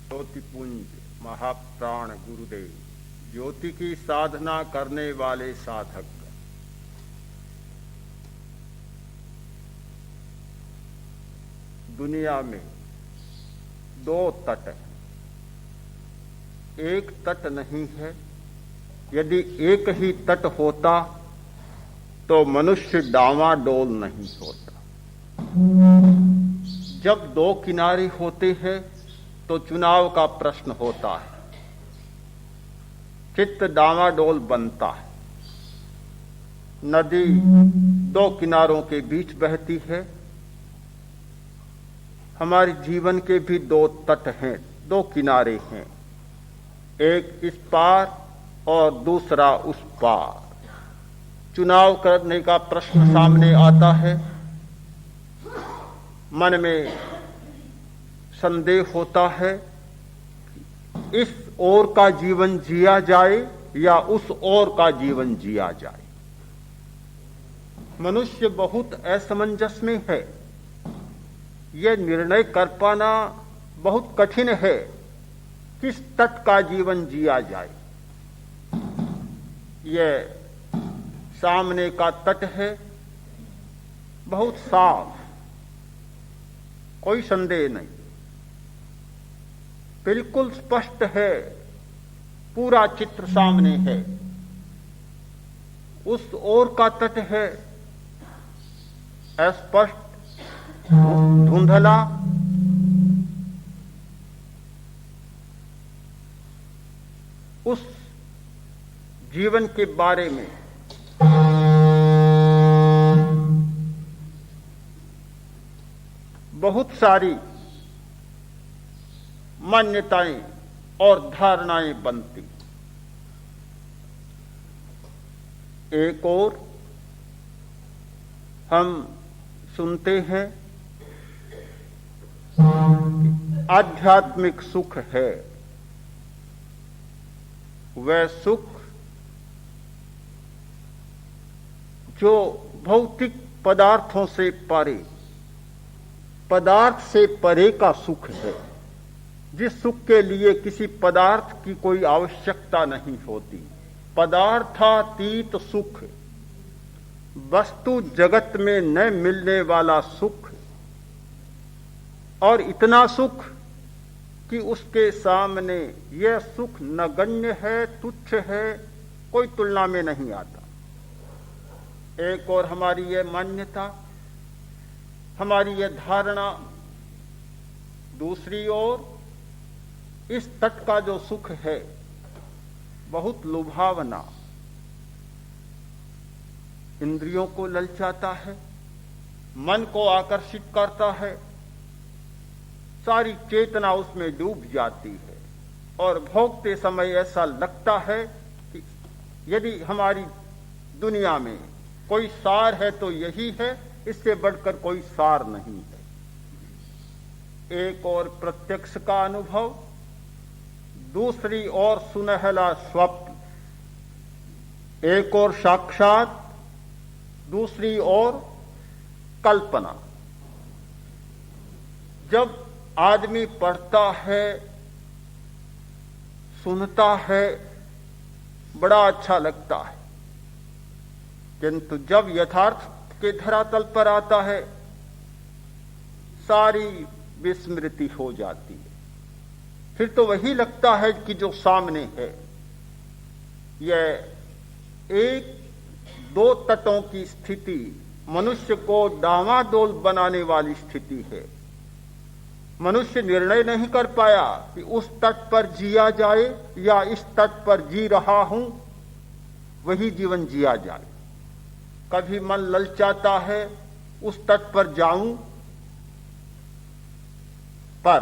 ज्योतिपुंज महाप्राण गुरुदेव, ज्योति की साधना करने वाले साधक। दुनिया में दो तट हैं, एक तट नहीं है। यदि एक ही तट होता तो मनुष्य डावाडोल नहीं होता। जब दो किनारे होते हैं तो चुनाव का प्रश्न होता है, चित्त डावाडोल बनता है। नदी दो किनारों के बीच बहती है। हमारे जीवन के भी दो तट हैं, दो किनारे हैं, एक इस पार और दूसरा उस पार। चुनाव करने का प्रश्न सामने आता है। मन में संदेह होता है, इस ओर का जीवन जिया जाए या उस ओर का जीवन जिया जाए। मनुष्य बहुत असमंजस में है। यह निर्णय कर पाना बहुत कठिन है, किस तट का जीवन जिया जाए। यह सामने का तट है, बहुत साफ, कोई संदेह नहीं, बिल्कुल स्पष्ट है, पूरा चित्र सामने है। उस ओर का तट है अस्पष्ट, धुंधला, उस जीवन के बारे में बहुत सारी मान्यताएं और धारणाएं बनती। एक और हम सुनते हैं आध्यात्मिक सुख है। वह सुख जो भौतिक पदार्थों से परे, पदार्थ से परे का सुख है, जिस सुख के लिए किसी पदार्थ की कोई आवश्यकता नहीं होती। पदार्थातीत सुख, वस्तु जगत में न मिलने वाला सुख, और इतना सुख कि उसके सामने यह सुख नगण्य है, तुच्छ है, कोई तुलना में नहीं आता। एक और हमारी यह मान्यता, हमारी यह धारणा, दूसरी ओर इस तट का जो सुख है बहुत लुभावना, इंद्रियों को ललचाता है, मन को आकर्षित करता है, सारी चेतना उसमें डूब जाती है और भोगते समय ऐसा लगता है कि यदि हमारी दुनिया में कोई सार है तो यही है, इससे बढ़कर कोई सार नहीं है। एक और प्रत्यक्ष का अनुभव, दूसरी ओर सुनहला स्वप्न, एक और साक्षात, दूसरी ओर कल्पना। जब आदमी पढ़ता है, सुनता है, बड़ा अच्छा लगता है, किंतु जब यथार्थ के धरातल पर आता है सारी विस्मृति हो जाती है। फिर तो वही लगता है कि जो सामने है यह एक दो तटों की स्थिति, मनुष्य को डावाडोल बनाने वाली स्थिति है। मनुष्य निर्णय नहीं कर पाया कि उस तट पर जिया जाए या इस तट पर जी रहा हूं वही जीवन जिया जाए। कभी मन ललचाता है उस तट पर जाऊं, पर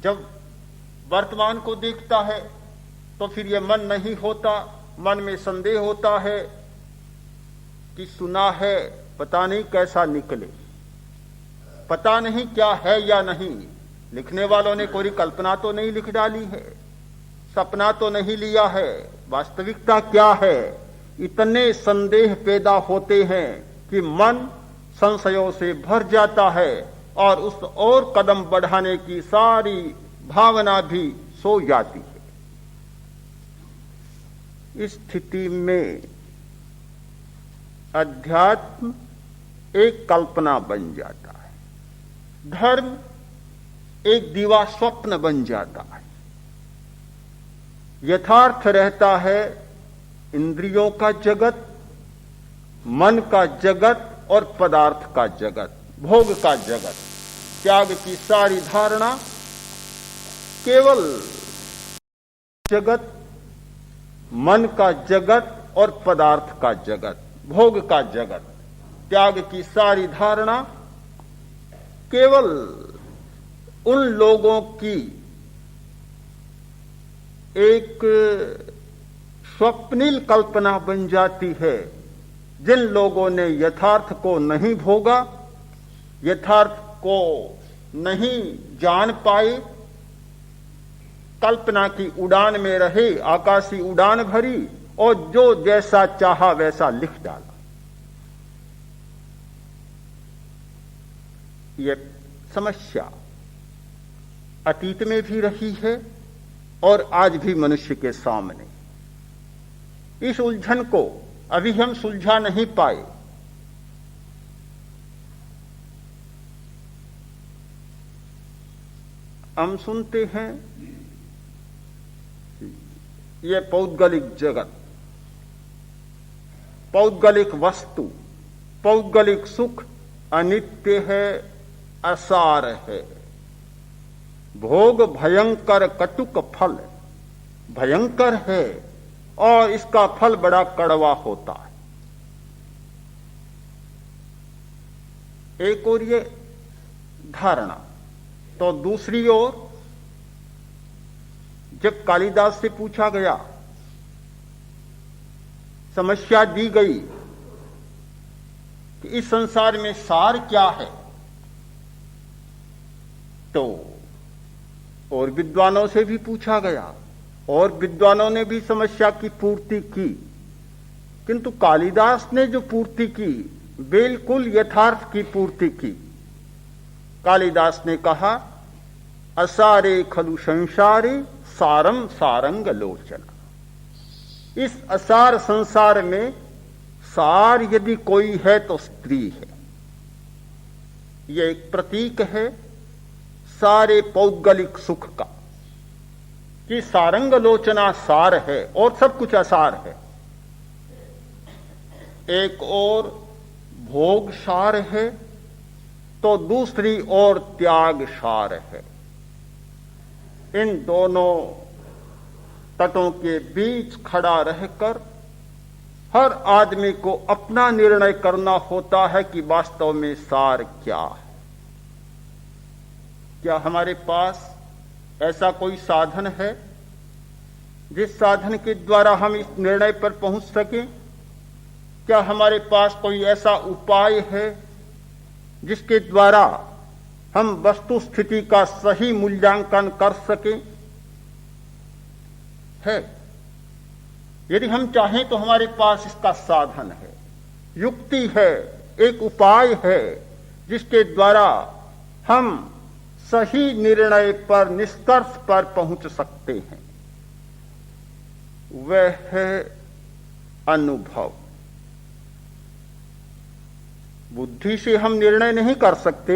जब वर्तमान को देखता है तो फिर यह मन नहीं होता। मन में संदेह होता है कि सुना है, पता नहीं कैसा निकले, पता नहीं क्या है या नहीं। लिखने वालों ने कोई कल्पना तो नहीं लिख डाली है, सपना तो नहीं लिया है, वास्तविकता क्या है। इतने संदेह पैदा होते हैं कि मन संशयों से भर जाता है और उस और कदम बढ़ाने की सारी भावना भी सो जाती है। इस स्थिति में अध्यात्म एक कल्पना बन जाता है, धर्म एक दीवा स्वप्न बन जाता है। यथार्थ रहता है इंद्रियों का जगत, मन का जगत और पदार्थ का जगत, भोग का जगत। त्याग की सारी धारणा केवल जगत, मन का जगत और पदार्थ का जगत, भोग का जगत। त्याग की सारी धारणा केवल उन लोगों की एक स्वप्निल कल्पना बन जाती है जिन लोगों ने यथार्थ को नहीं भोगा, यथार्थ को नहीं जान पाए, कल्पना की उड़ान में रहे, आकाशी उड़ान भरी और जो जैसा चाहा वैसा लिख डाला। यह समस्या अतीत में भी रही है और आज भी मनुष्य के सामने। इस उलझन को अभी हम सुलझा नहीं पाए। हम सुनते हैं ये पौद्गलिक जगत, पौद्गलिक वस्तु, पौद्गलिक सुख अनित्य है, असार है। भोग भयंकर कटुक फल, भयंकर है और इसका फल बड़ा कड़वा होता है। एक और ये धारणा, तो दूसरी ओर जब कालिदास से पूछा गया, समस्या दी गई कि इस संसार में सार क्या है, तो और विद्वानों से भी पूछा गया और विद्वानों ने भी समस्या की पूर्ति की, किंतु कालिदास ने जो पूर्ति की बिल्कुल यथार्थ की पूर्ति की। कालिदास ने कहा, असारे खलु संसारे सारम सारंग लोचना। इस असार संसार में सार यदि कोई है तो स्त्री है। यह एक प्रतीक है सारे पौद्गलिक सुख का कि सारंग लोचना सार है और सब कुछ असार है। एक और भोग सार है तो दूसरी ओर त्याग सार है। इन दोनों तटों के बीच खड़ा रहकर हर आदमी को अपना निर्णय करना होता है कि वास्तव में सार क्या है। क्या हमारे पास ऐसा कोई साधन है जिस साधन के द्वारा हम इस निर्णय पर पहुंच सकें? क्या हमारे पास कोई ऐसा उपाय है जिसके द्वारा हम वस्तु स्थिति का सही मूल्यांकन कर सकें? है। यदि हम चाहें तो हमारे पास इसका साधन है, युक्ति है, एक उपाय है जिसके द्वारा हम सही निर्णय पर, निष्कर्ष पर पहुंच सकते हैं। वह है अनुभव। बुद्धि से हम निर्णय नहीं कर सकते।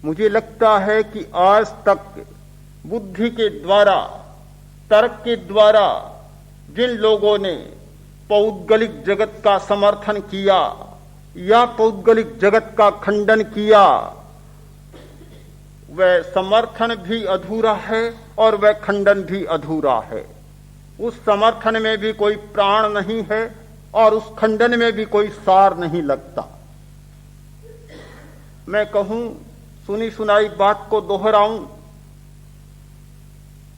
मुझे लगता है कि आज तक बुद्धि के द्वारा, तर्क के द्वारा जिन लोगों ने पौद्गलिक जगत का समर्थन किया या पौद्गलिक जगत का खंडन किया, वह समर्थन भी अधूरा है और वह खंडन भी अधूरा है। उस समर्थन में भी कोई प्राण नहीं है और उस खंडन में भी कोई सार नहीं लगता। मैं कहूं, सुनी सुनाई बात को दोहराऊं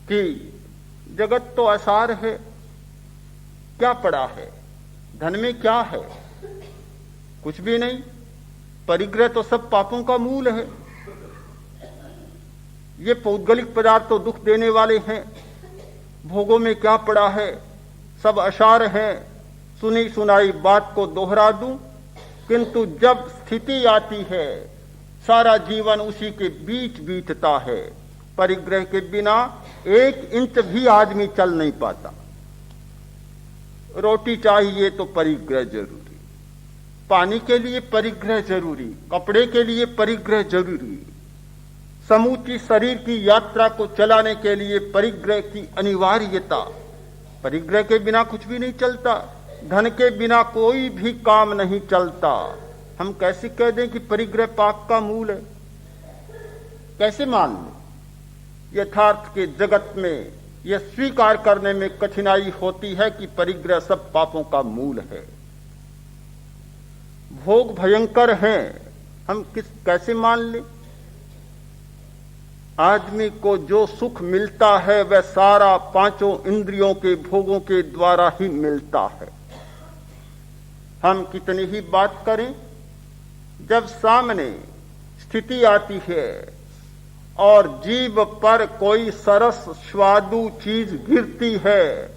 कि जगत तो असार है, क्या पड़ा है? धन में क्या है? कुछ भी नहीं। परिग्रह तो सब पापों का मूल है। ये पौद्गलिक पदार्थ तो दुख देने वाले हैं। भोगों में क्या पड़ा है? सब असार है। सुनी सुनाई बात को दोहरा दूं, किंतु जब स्थिति आती है, सारा जीवन उसी के बीच बीतता है परिग्रह के बिना 1 इंच भी आदमी चल नहीं पाता। रोटी चाहिए तो परिग्रह जरूरी, पानी के लिए परिग्रह जरूरी, कपड़े के लिए परिग्रह जरूरी, समूची शरीर की यात्रा को चलाने के लिए परिग्रह की अनिवार्यता। परिग्रह के बिना कुछ भी नहीं चलता, धन के बिना कोई भी काम नहीं चलता। हम कैसे कह दें कि परिग्रह पाप का मूल है? कैसे मान लें? यथार्थ के जगत में यह स्वीकार करने में कठिनाई होती है कि परिग्रह सब पापों का मूल है। भोग भयंकर हैं, हम कैसे मान लें? आदमी को जो सुख मिलता है वह सारा 5 इंद्रियों के भोगों के द्वारा ही मिलता है। हम कितनी ही बात करें, जब सामने स्थिति आती है और जीभ पर कोई सरस स्वादु चीज गिरती है,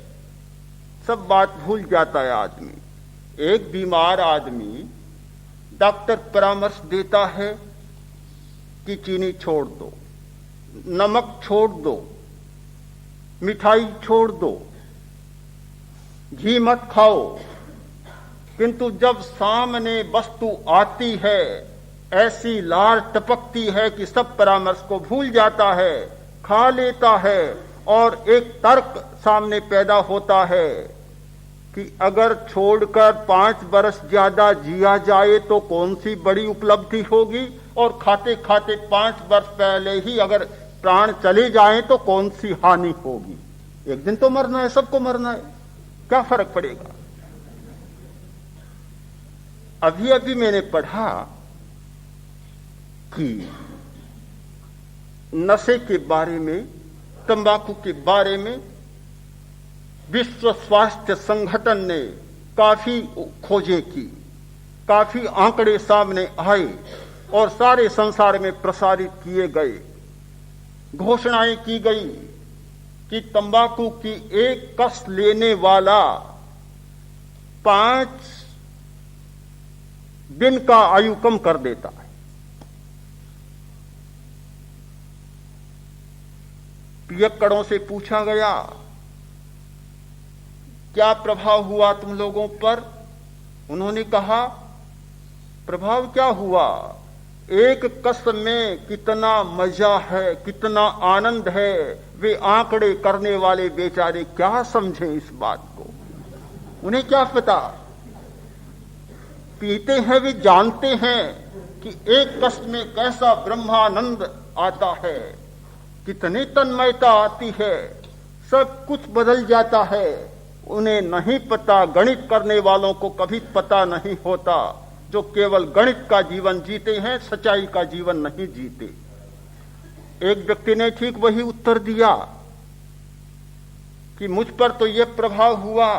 सब बात भूल जाता है आदमी। एक बीमार आदमी, डॉक्टर परामर्श देता है कि चीनी छोड़ दो, नमक छोड़ दो, मिठाई छोड़ दो, घी मत खाओ, किंतु जब सामने वस्तु आती है ऐसी लार टपकती है कि सब परामर्श को भूल जाता है, खा लेता है और एक तर्क सामने पैदा होता है कि अगर छोड़कर 5 वर्ष ज्यादा जिया जाए तो कौन सी बड़ी उपलब्धि होगी, और खाते खाते 5 वर्ष पहले ही अगर प्राण चले जाएं तो कौन सी हानि होगी। एक दिन तो मरना है, सबको मरना है, क्या फर्क पड़ेगा। अभी अभी मैंने पढ़ा कि नशे के बारे में, तंबाकू के बारे में विश्व स्वास्थ्य संगठन ने काफी खोजें की, काफी आंकड़े सामने आए और सारे संसार में प्रसारित किए गए। घोषणाएं की गई कि तंबाकू की एक कस लेने वाला 5 दिन का आयु कम कर देता है। पियक्कड़ों से पूछा गया क्या प्रभाव हुआ तुम लोगों पर? उन्होंने कहा प्रभाव क्या हुआ, एक कस में कितना मजा है, कितना आनंद है, वे आंकड़े करने वाले बेचारे क्या समझें इस बात को, उन्हें क्या पता। पीते हैं वे जानते हैं कि एक कस में कैसा ब्रह्मानंद आता है, कितनी तन्मयता आती है, सब कुछ बदल जाता है। उन्हें नहीं पता, गणित करने वालों को कभी पता नहीं होता, जो केवल गणित का जीवन जीते हैं, सच्चाई का जीवन नहीं जीते। एक व्यक्ति ने ठीक वही उत्तर दिया कि मुझ पर तो यह प्रभाव हुआ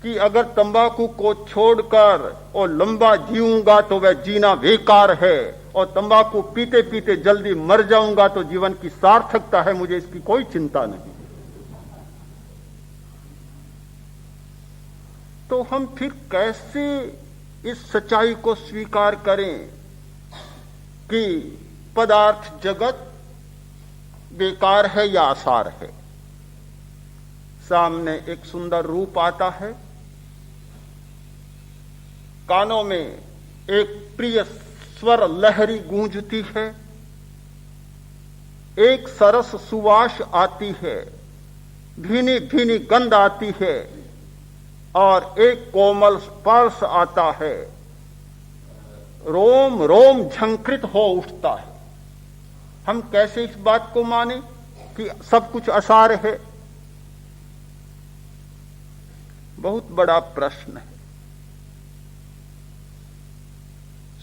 कि अगर तंबाकू को छोड़कर और लंबा जीऊंगा तो वह जीना बेकार है, और तंबाकू पीते पीते जल्दी मर जाऊंगा तो जीवन की सार्थकता है, मुझे इसकी कोई चिंता नहीं। तो हम फिर कैसे इस सच्चाई को स्वीकार करें कि पदार्थ जगत बेकार है या आसार है? सामने एक सुंदर रूप आता है, कानों में एक प्रिय स्वर लहरी गूंजती है, एक सरस सुवास आती है, भीनी भीनी गंध आती है और एक कोमल स्पर्श आता है, रोम रोम झंकृत हो उठता है। हम कैसे इस बात को माने कि सब कुछ आसार है? बहुत बड़ा प्रश्न है।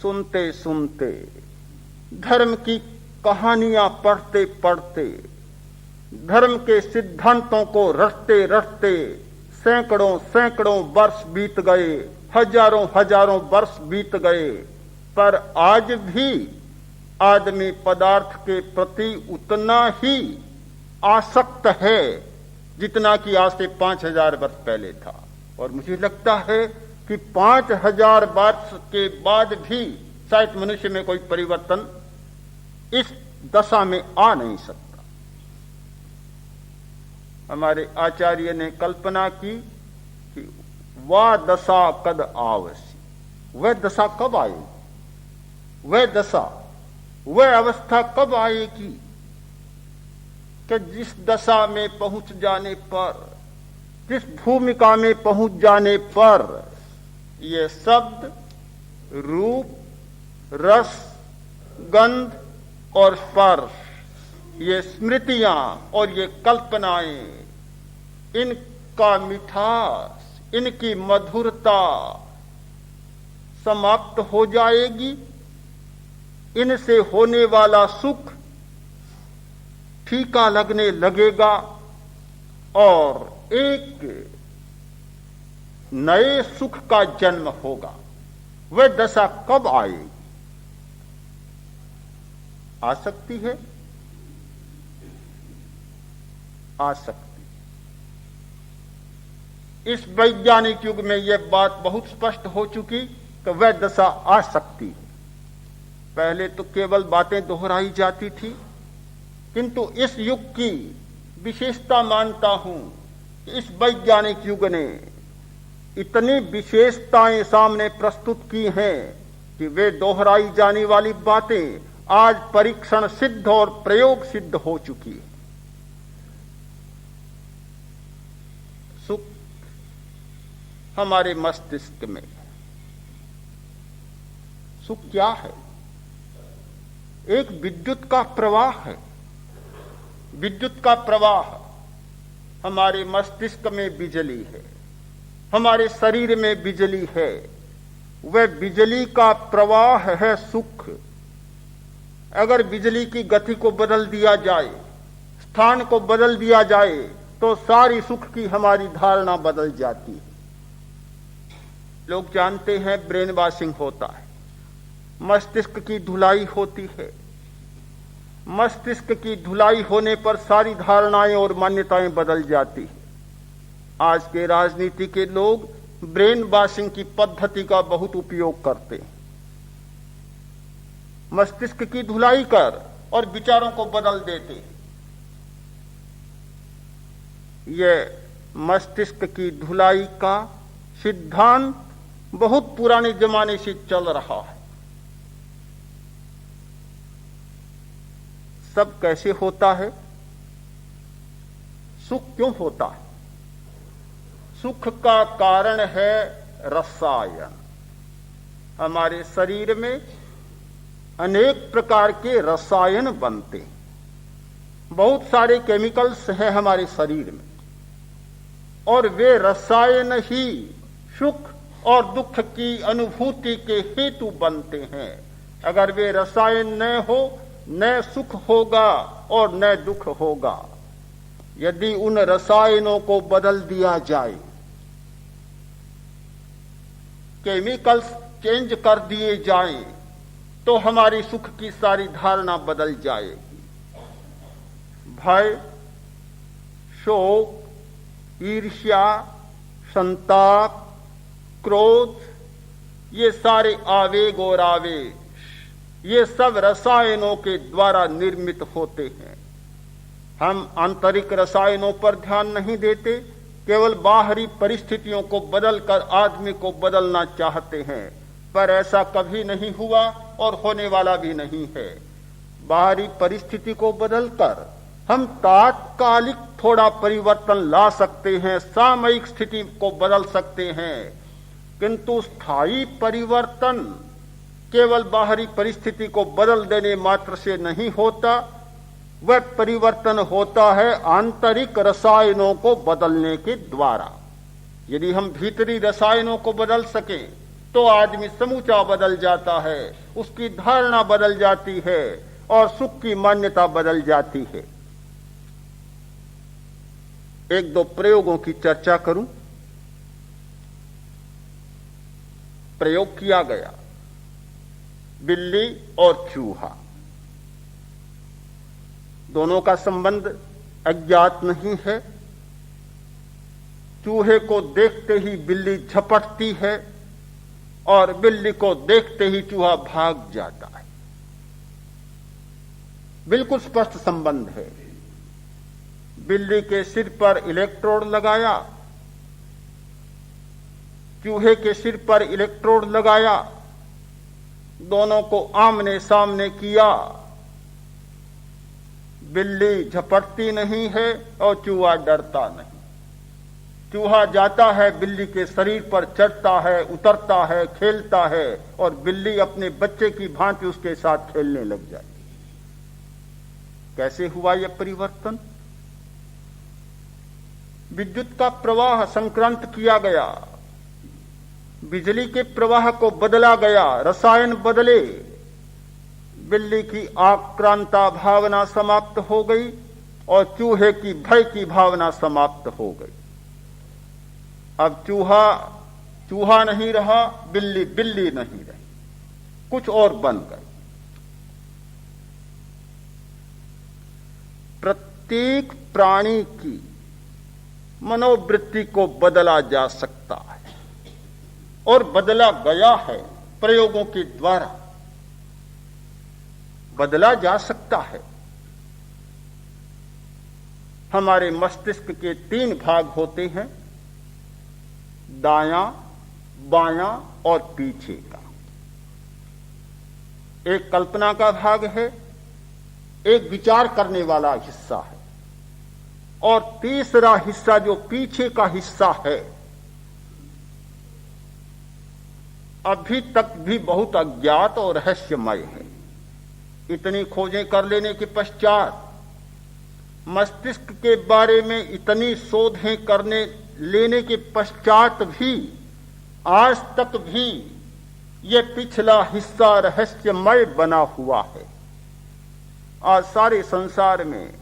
सुनते सुनते, धर्म की कहानियां पढ़ते पढ़ते, धर्म के सिद्धांतों को रटते रटते सैकड़ों सैकड़ों वर्ष बीत गए, हजारों हजारों वर्ष बीत गए, पर आज भी आदमी पदार्थ के प्रति उतना ही आसक्त है जितना कि आज से 5000 वर्ष पहले था। और मुझे लगता है कि 5000 वर्ष के बाद भी शायद मनुष्य में कोई परिवर्तन इस दशा में आ नहीं सकता। हमारे आचार्य ने कल्पना की कि वह दशा कद आवसी, वह दशा कब आएगी, वह दशा, वह अवस्था कब आएगी कि जिस दशा में पहुंच जाने पर, जिस भूमिका में पहुंच जाने पर ये शब्द, रूप, रस, गंध और स्पर्श, ये स्मृतियां और ये कल्पनाएं, इनका मिठास, इनकी मधुरता समाप्त हो जाएगी, इनसे होने वाला सुख फीका लगने लगेगा और एक नए सुख का जन्म होगा। वह दशा कब आएगी? आ सकती है, आ सकती। इस वैज्ञानिक युग में यह बात बहुत स्पष्ट हो चुकी कि वह दशा आ सकती है। पहले तो केवल बातें दोहराई जाती थी, किंतु इस युग की विशेषता मानता हूं कि इस वैज्ञानिक युग ने इतनी विशेषताएं सामने प्रस्तुत की हैं कि वे दोहराई जाने वाली बातें आज परीक्षण सिद्ध और प्रयोग सिद्ध हो चुकी है। सुख हमारे मस्तिष्क में, सुख क्या है? एक विद्युत का प्रवाह है। विद्युत का प्रवाह, हमारे मस्तिष्क में बिजली है, हमारे शरीर में बिजली है, वह बिजली का प्रवाह है सुख। अगर बिजली की गति को बदल दिया जाए, स्थान को बदल दिया जाए, तो सारी सुख की हमारी धारणा बदल जाती है। लोग जानते हैं ब्रेन वॉशिंग होता है, मस्तिष्क की धुलाई होती है। मस्तिष्क की धुलाई होने पर सारी धारणाएं और मान्यताएं बदल जाती है। आज के राजनीति के लोग ब्रेन वॉशिंग की पद्धति का बहुत उपयोग करते हैं। मस्तिष्क की धुलाई कर और विचारों को बदल देते हैं। यह मस्तिष्क की धुलाई का सिद्धांत बहुत पुराने जमाने से चल रहा है। सब कैसे होता है? सुख क्यों होता है? सुख का कारण है रसायन। हमारे शरीर में अनेक प्रकार के रसायन बनते हैं। बहुत सारे केमिकल्स हैं हमारे शरीर में, और वे रसायन ही सुख और दुख की अनुभूति के हेतु बनते हैं। अगर वे रसायन न हो, न सुख होगा और न दुख होगा। यदि उन रसायनों को बदल दिया जाए, केमिकल्स चेंज कर दिए जाएं, तो हमारी सुख की सारी धारणा बदल जाएगी। भय, शोक, ईर्ष्या, संताप, क्रोध, ये सारे आवेग और आवेश, ये सब रसायनों के द्वारा निर्मित होते हैं। हम आंतरिक रसायनों पर ध्यान नहीं देते, केवल बाहरी परिस्थितियों को बदलकर आदमी को बदलना चाहते हैं, पर ऐसा कभी नहीं हुआ और होने वाला भी नहीं है। बाहरी परिस्थिति को बदलकर हम तात्कालिक थोड़ा परिवर्तन ला सकते हैं, सामयिक स्थिति को बदल सकते हैं, किंतु स्थायी परिवर्तन केवल बाहरी परिस्थिति को बदल देने मात्र से नहीं होता। वह परिवर्तन होता है आंतरिक रसायनों को बदलने के द्वारा। यदि हम भीतरी रसायनों को बदल सकें तो आदमी समूचा बदल जाता है, उसकी धारणा बदल जाती है और सुख की मान्यता बदल जाती है। एक दो प्रयोगों की चर्चा करूं। प्रयोग किया गया, बिल्ली और चूहा, दोनों का संबंध अज्ञात नहीं है। चूहे को देखते ही बिल्ली झपटती है और बिल्ली को देखते ही चूहा भाग जाता है। बिल्कुल स्पष्ट संबंध है। बिल्ली के सिर पर इलेक्ट्रोड लगाया, चूहे के सिर पर इलेक्ट्रोड लगाया, दोनों को आमने सामने किया। बिल्ली झपटती नहीं है और चूहा डरता नहीं। चूहा जाता है, बिल्ली के शरीर पर चढ़ता है, उतरता है, खेलता है और बिल्ली अपने बच्चे की भांति उसके साथ खेलने लग जाती है। कैसे हुआ यह परिवर्तन? विद्युत का प्रवाह संक्रांत किया गया, बिजली के प्रवाह को बदला गया, रसायन बदले, बिल्ली की आक्रांता भावना समाप्त हो गई और चूहे की भय की भावना समाप्त हो गई। अब चूहा चूहा नहीं रहा, बिल्ली बिल्ली नहीं रही, कुछ और बन गई। प्रत्येक प्राणी की मनोवृत्ति को बदला जा सकता है और बदला गया है, प्रयोगों के द्वारा बदला जा सकता है। हमारे मस्तिष्क के 3 भाग होते हैं, दायां, बायां और पीछे का। एक कल्पना का भाग है, एक विचार करने वाला हिस्सा है और तीसरा हिस्सा जो पीछे का हिस्सा है, अभी तक भी बहुत अज्ञात और रहस्यमय है। इतनी खोजें कर लेने के पश्चात, मस्तिष्क के बारे में इतनी शोधें करने लेने के पश्चात भी आज तक भी ये पिछला हिस्सा रहस्यमय बना हुआ है। आज सारे संसार में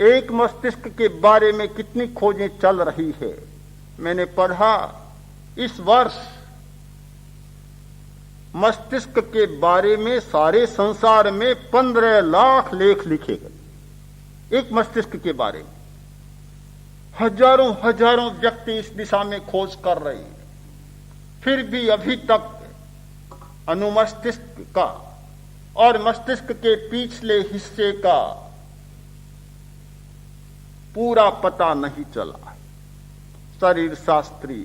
एक मस्तिष्क के बारे में कितनी खोजें चल रही है। मैंने पढ़ा इस वर्ष मस्तिष्क के बारे में सारे संसार में 15 लाख लेख लिखे गए एक मस्तिष्क के बारे में। हजारों हजारों व्यक्ति इस दिशा में खोज कर रहे हैं, फिर भी अभी तक अनुमस्तिष्क का और मस्तिष्क के पिछले हिस्से का पूरा पता नहीं चला है। शरीर शास्त्री,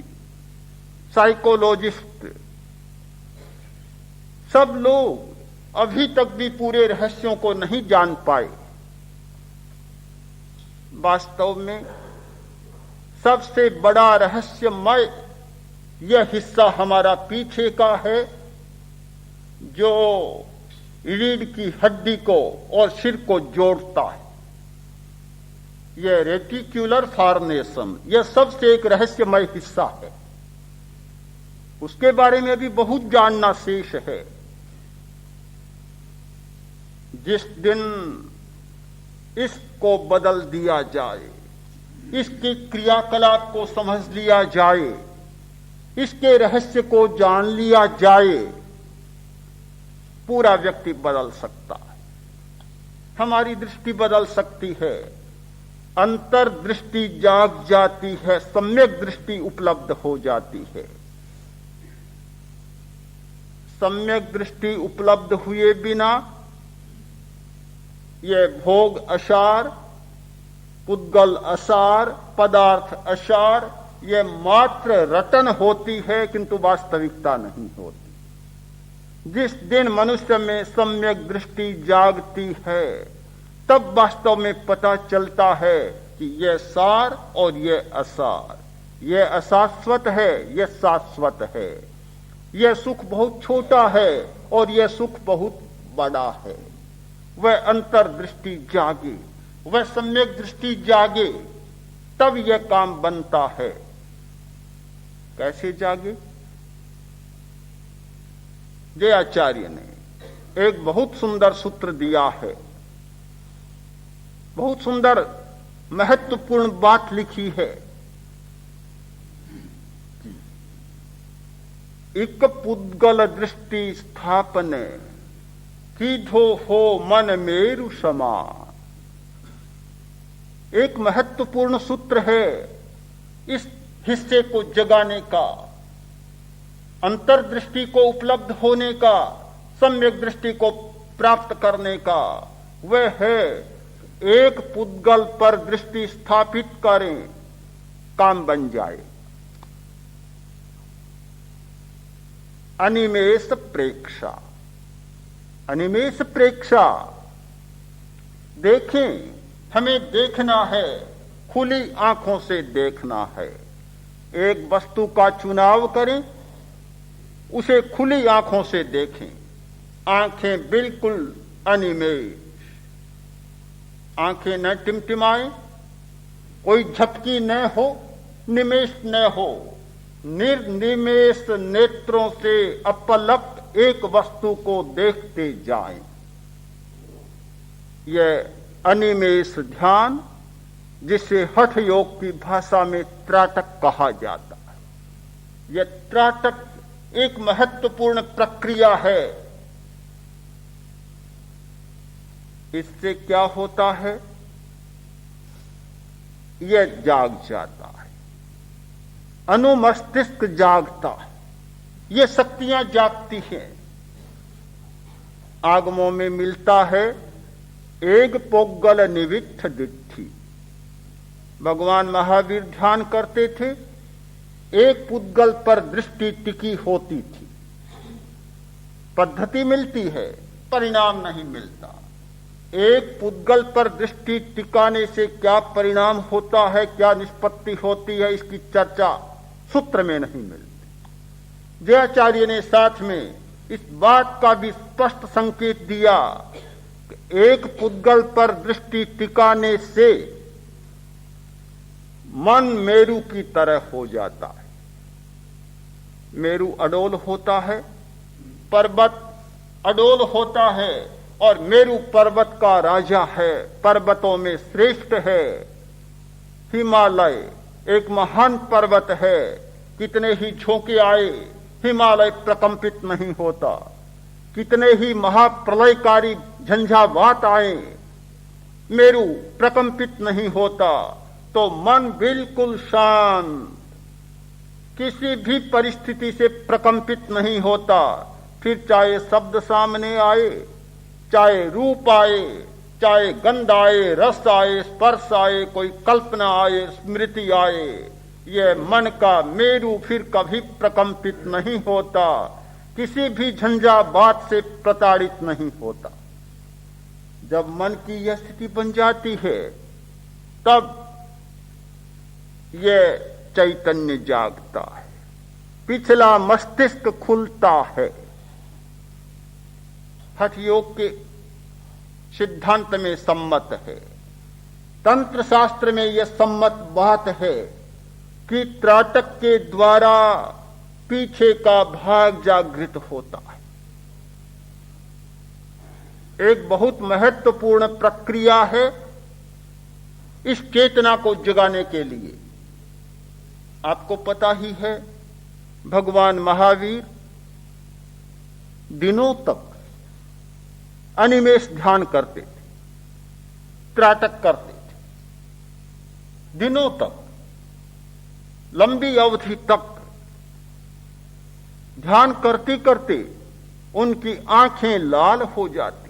साइकोलॉजिस्ट, सब लोग अभी तक भी पूरे रहस्यों को नहीं जान पाए। वास्तव में सबसे बड़ा रहस्यमय यह हिस्सा हमारा पीछे का है, जो रीढ़ की हड्डी को और सिर को जोड़ता है। यह रेटिक्युलर फॉर्मेशन, यह सबसे एक रहस्यमय हिस्सा है। उसके बारे में भी बहुत जानना शेष है। जिस दिन इसको बदल दिया जाए, इसकी क्रियाकलाप को समझ लिया जाए, इसके रहस्य को जान लिया जाए, पूरा व्यक्ति बदल सकता है। हमारी दृष्टि बदल सकती है, अंतर्दृष्टि जाग जाती है, सम्यक दृष्टि उपलब्ध हो जाती है। सम्यक दृष्टि उपलब्ध हुए बिना यह भोग असार, पुद्गल असार, पदार्थ असार, यह मात्र रटन होती है किंतु वास्तविकता नहीं होती। जिस दिन मनुष्य में सम्यक दृष्टि जागती है, तब वास्तव में पता चलता है कि यह सार और यह असार, यह अशाश्वत है, यह शाश्वत है, यह सुख बहुत छोटा है और यह सुख बहुत बड़ा है। वह अंतर्दृष्टि जागे, वह सम्यक दृष्टि जागे, तब यह काम बनता है। कैसे जागे? जयाचार्य ने एक बहुत सुंदर सूत्र दिया है, बहुत सुंदर महत्वपूर्ण बात लिखी है। एक पुद्गल दृष्टि स्थापने सीधो हो मन मेरु समान। एक महत्वपूर्ण सूत्र है इस हिस्से को जगाने का, अंतर्दृष्टि को उपलब्ध होने का, सम्यक दृष्टि को प्राप्त करने का। वह है एक पुद्गल पर दृष्टि स्थापित करें, काम बन जाए। अनिमेष प्रेक्षा, अनिमेष प्रेक्षा, देखें, हमें देखना है, खुली आंखों से देखना है। एक वस्तु का चुनाव करें, उसे खुली आंखों से देखें, आंखें बिल्कुल अनिमेष, आंखें न टिमटिमाएं, कोई झपकी न हो, निमेष न हो, निर्निमेष नेत्रों से अपलक एक वस्तु को देखते जाएं। यह अनिमेष ध्यान, जिसे हठ योग की भाषा में त्राटक कहा जाता है। यह त्राटक एक महत्वपूर्ण प्रक्रिया है। इससे क्या होता है? यह जाग जाता है, अनुमस्तिष्क जागता है, ये शक्तियां जागती हैं। आगमों में मिलता है एक पोगल निविष्ठ दिट्ठी। भगवान महावीर ध्यान करते थे, एक पुद्गल पर दृष्टि टिकी होती थी। पद्धति मिलती है, परिणाम नहीं मिलता। एक पुद्गल पर दृष्टि टिकाने से क्या परिणाम होता है, क्या निष्पत्ति होती है, इसकी चर्चा सूत्र में नहीं मिलती। जयाचार्य ने साथ में इस बात का भी स्पष्ट संकेत दिया कि एक पुद्गल पर दृष्टि टिकाने से मन मेरु की तरह हो जाता है। मेरु अडोल होता है, पर्वत अडोल होता है, और मेरु पर्वत का राजा है, पर्वतों में श्रेष्ठ है। हिमालय एक महान पर्वत है, कितने ही झोंके आए, हिमालय प्रकंपित नहीं होता। कितने ही महाप्रलयकारी झंझावात आए, मेरु प्रकंपित नहीं होता। तो मन बिल्कुल शांत, किसी भी परिस्थिति से प्रकंपित नहीं होता। फिर चाहे शब्द सामने आए, चाहे रूप आए, चाहे गंध आए, रस आए, स्पर्श आए, कोई कल्पना आए, स्मृति आए, यह मन का मेरु फिर कभी प्रकंपित नहीं होता, किसी भी झंझावात से प्रताड़ित नहीं होता। जब मन की यह स्थिति बन जाती है, तब यह चैतन्य जागता है, पिछला मस्तिष्क खुलता है। हठ योग के सिद्धांत में सम्मत है, तंत्र शास्त्र में यह सम्मत बात है कि त्राटक के द्वारा पीछे का भाग जागृत होता है। एक बहुत महत्वपूर्ण प्रक्रिया है इस चेतना को जगाने के लिए। आपको पता ही है, भगवान महावीर दिनों तक अनिमेष ध्यान करते थे, त्राटक करते थे, दिनों तक, लंबी अवधि तक ध्यान करते करते उनकी आंखें लाल हो जाती,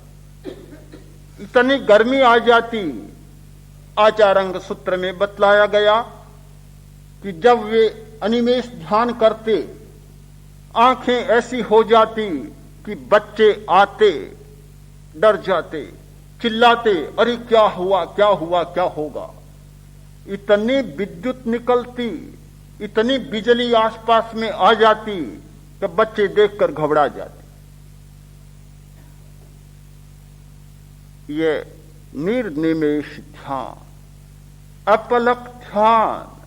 इतनी गर्मी आ जाती। आचारंग सूत्र में बतलाया गया कि जब वे अनिमेष ध्यान करते, आंखें ऐसी हो जाती कि बच्चे आते, डर जाते, चिल्लाते, अरे क्या हुआ, क्या हुआ, क्या होगा। इतनी विद्युत निकलती, इतनी बिजली आसपास में आ जाती कि बच्चे देखकर घबरा जाते। ये निर्निमेष ध्यान, अपलक ध्यान,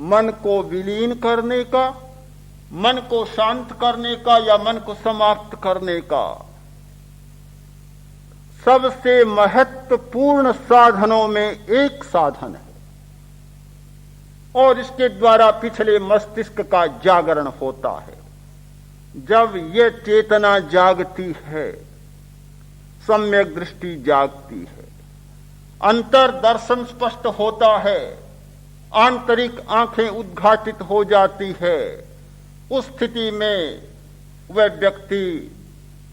मन को विलीन करने का, मन को शांत करने का या मन को समाप्त करने का सबसे महत्वपूर्ण साधनों में एक साधन है, और इसके द्वारा पिछले मस्तिष्क का जागरण होता है। जब यह चेतना जागती है, सम्यक दृष्टि जागती है, अंतर दर्शन स्पष्ट होता है, आंतरिक आंखें उद्घाटित हो जाती है। उस स्थिति में वह व्यक्ति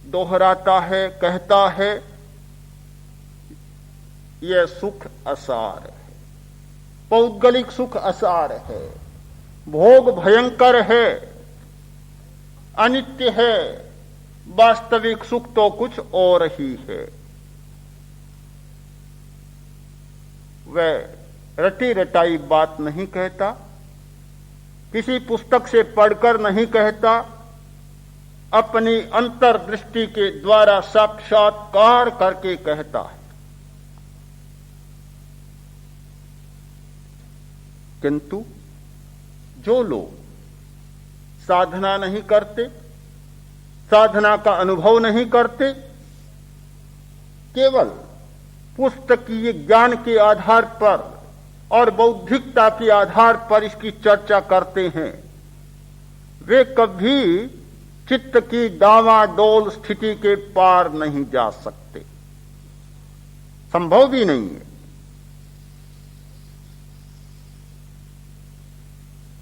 दोहराता है, कहता है, यह सुख असार है, पौद्गलिक सुख असार है, भोग भयंकर है, अनित्य है, वास्तविक सुख तो कुछ और ही है। वह रटी रटाई बात नहीं कहता, किसी पुस्तक से पढ़कर नहीं कहता, अपनी अंतर्दृष्टि के द्वारा साक्षात्कार करके कहता है। किंतु जो लोग साधना नहीं करते, साधना का अनुभव नहीं करते, केवल पुस्तकीय ज्ञान के आधार पर और बौद्धिकता के आधार पर इसकी चर्चा करते हैं, वे कभी चित्त की डावाडोल स्थिति के पार नहीं जा सकते, संभव भी नहीं है।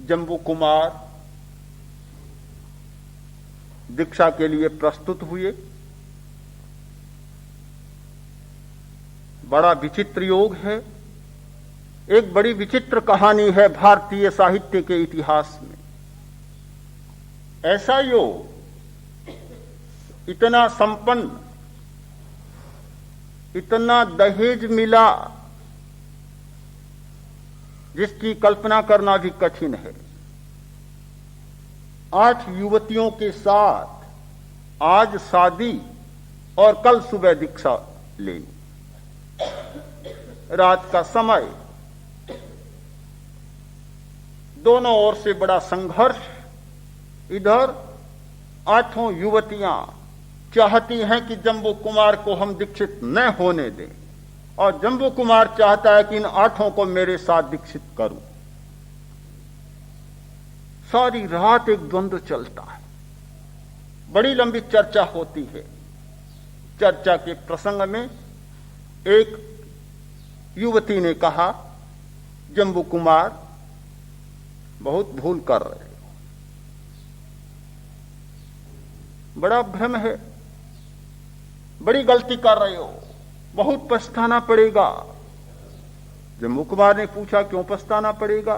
जम्बू कुमार दीक्षा के लिए प्रस्तुत हुए। बड़ा विचित्र योग है, एक बड़ी विचित्र कहानी है भारतीय साहित्य के इतिहास में। ऐसा योग इतना संपन्न, इतना दहेज मिला, जिसकी कल्पना करना भी कठिन है। 8 युवतियों के साथ आज शादी और कल सुबह दीक्षा लेनी। रात का समय, दोनों ओर से बड़ा संघर्ष। इधर 8 युवतियां चाहती हैं कि जम्बू कुमार को हम दीक्षित न होने दें, और जम्बू कुमार चाहता है कि इन 8 को मेरे साथ दीक्षित करूं। सारी रात एक द्वंद्व चलता है, बड़ी लंबी चर्चा होती है। चर्चा के प्रसंग में एक युवती ने कहा, जम्बू कुमार बहुत भूल कर रहे हो, बड़ा भ्रम है, बड़ी गलती कर रहे हो, बहुत पछताना पड़ेगा। जम्बू कुमार ने पूछा, क्यों पछताना पड़ेगा?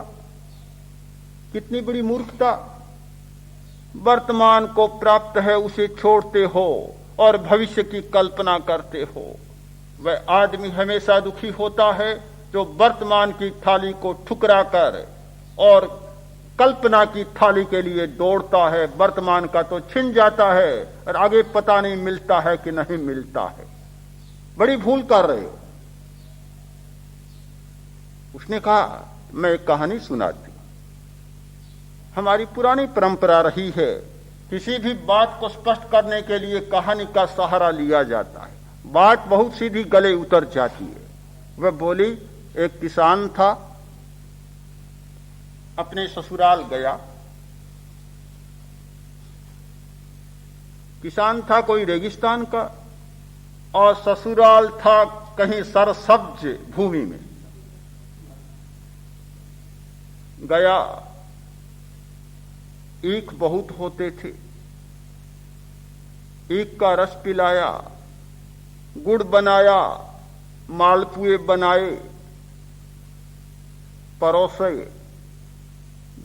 कितनी बड़ी मूर्खता! वर्तमान को प्राप्त है उसे छोड़ते हो और भविष्य की कल्पना करते हो। वह आदमी हमेशा दुखी होता है जो वर्तमान की थाली को ठुकरा कर और कल्पना की थाली के लिए दौड़ता है। वर्तमान का तो छिन जाता है और आगे पता नहीं मिलता है कि नहीं मिलता है। बड़ी भूल कर रहे हो। उसने कहा, मैं एक कहानी सुनाती हूं। हमारी पुरानी परंपरा रही है, किसी भी बात को स्पष्ट करने के लिए कहानी का सहारा लिया जाता है। बात बहुत सीधी गले उतर जाती है। वह बोली, एक किसान था, अपने ससुराल गया। किसान था कोई रेगिस्तान का, और ससुराल था कहीं सरसब्ज भूमि में। गया, ईख बहुत होते थे, ईख का रस पिलाया, गुड़ बनाया, मालपुए बनाए, परोसे।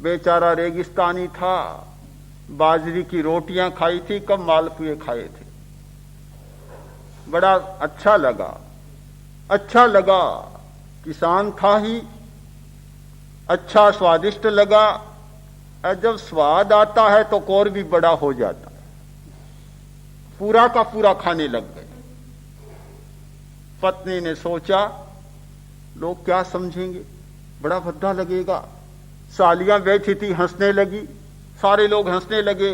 बेचारा रेगिस्तानी था, बाजरी की रोटियां खाई थी, कब मालपुए खाए थे। बड़ा अच्छा लगा, अच्छा लगा। किसान था ही, अच्छा स्वादिष्ट लगा। और जब स्वाद आता है तो और भी बड़ा हो जाता है। पूरा का पूरा खाने लग गए। पत्नी ने सोचा, लोग क्या समझेंगे, बड़ा भद्दा लगेगा। सालियां बैठी थी, हंसने लगी, सारे लोग हंसने लगे।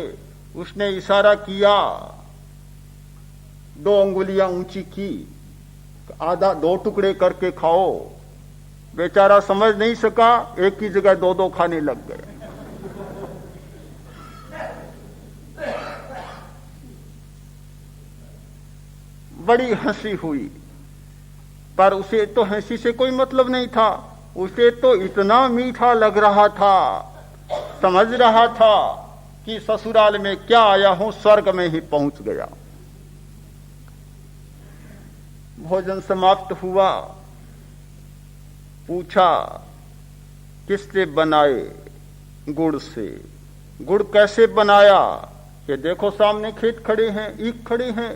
उसने इशारा किया, 2 अंगुलियां ऊंची की, आधा 2 टुकड़े करके खाओ। बेचारा समझ नहीं सका, एक की जगह 2-2 खाने लग गए। बड़ी हंसी हुई, पर उसे तो हंसी से कोई मतलब नहीं था। उसे तो इतना मीठा लग रहा था, समझ रहा था कि ससुराल में क्या आया हूं, स्वर्ग में ही पहुंच गया। भोजन समाप्त हुआ, पूछा किससे बनाए? गुड़ से। गुड़ कैसे बनाया? ये देखो सामने खेत खड़े हैं, ईख खड़े हैं।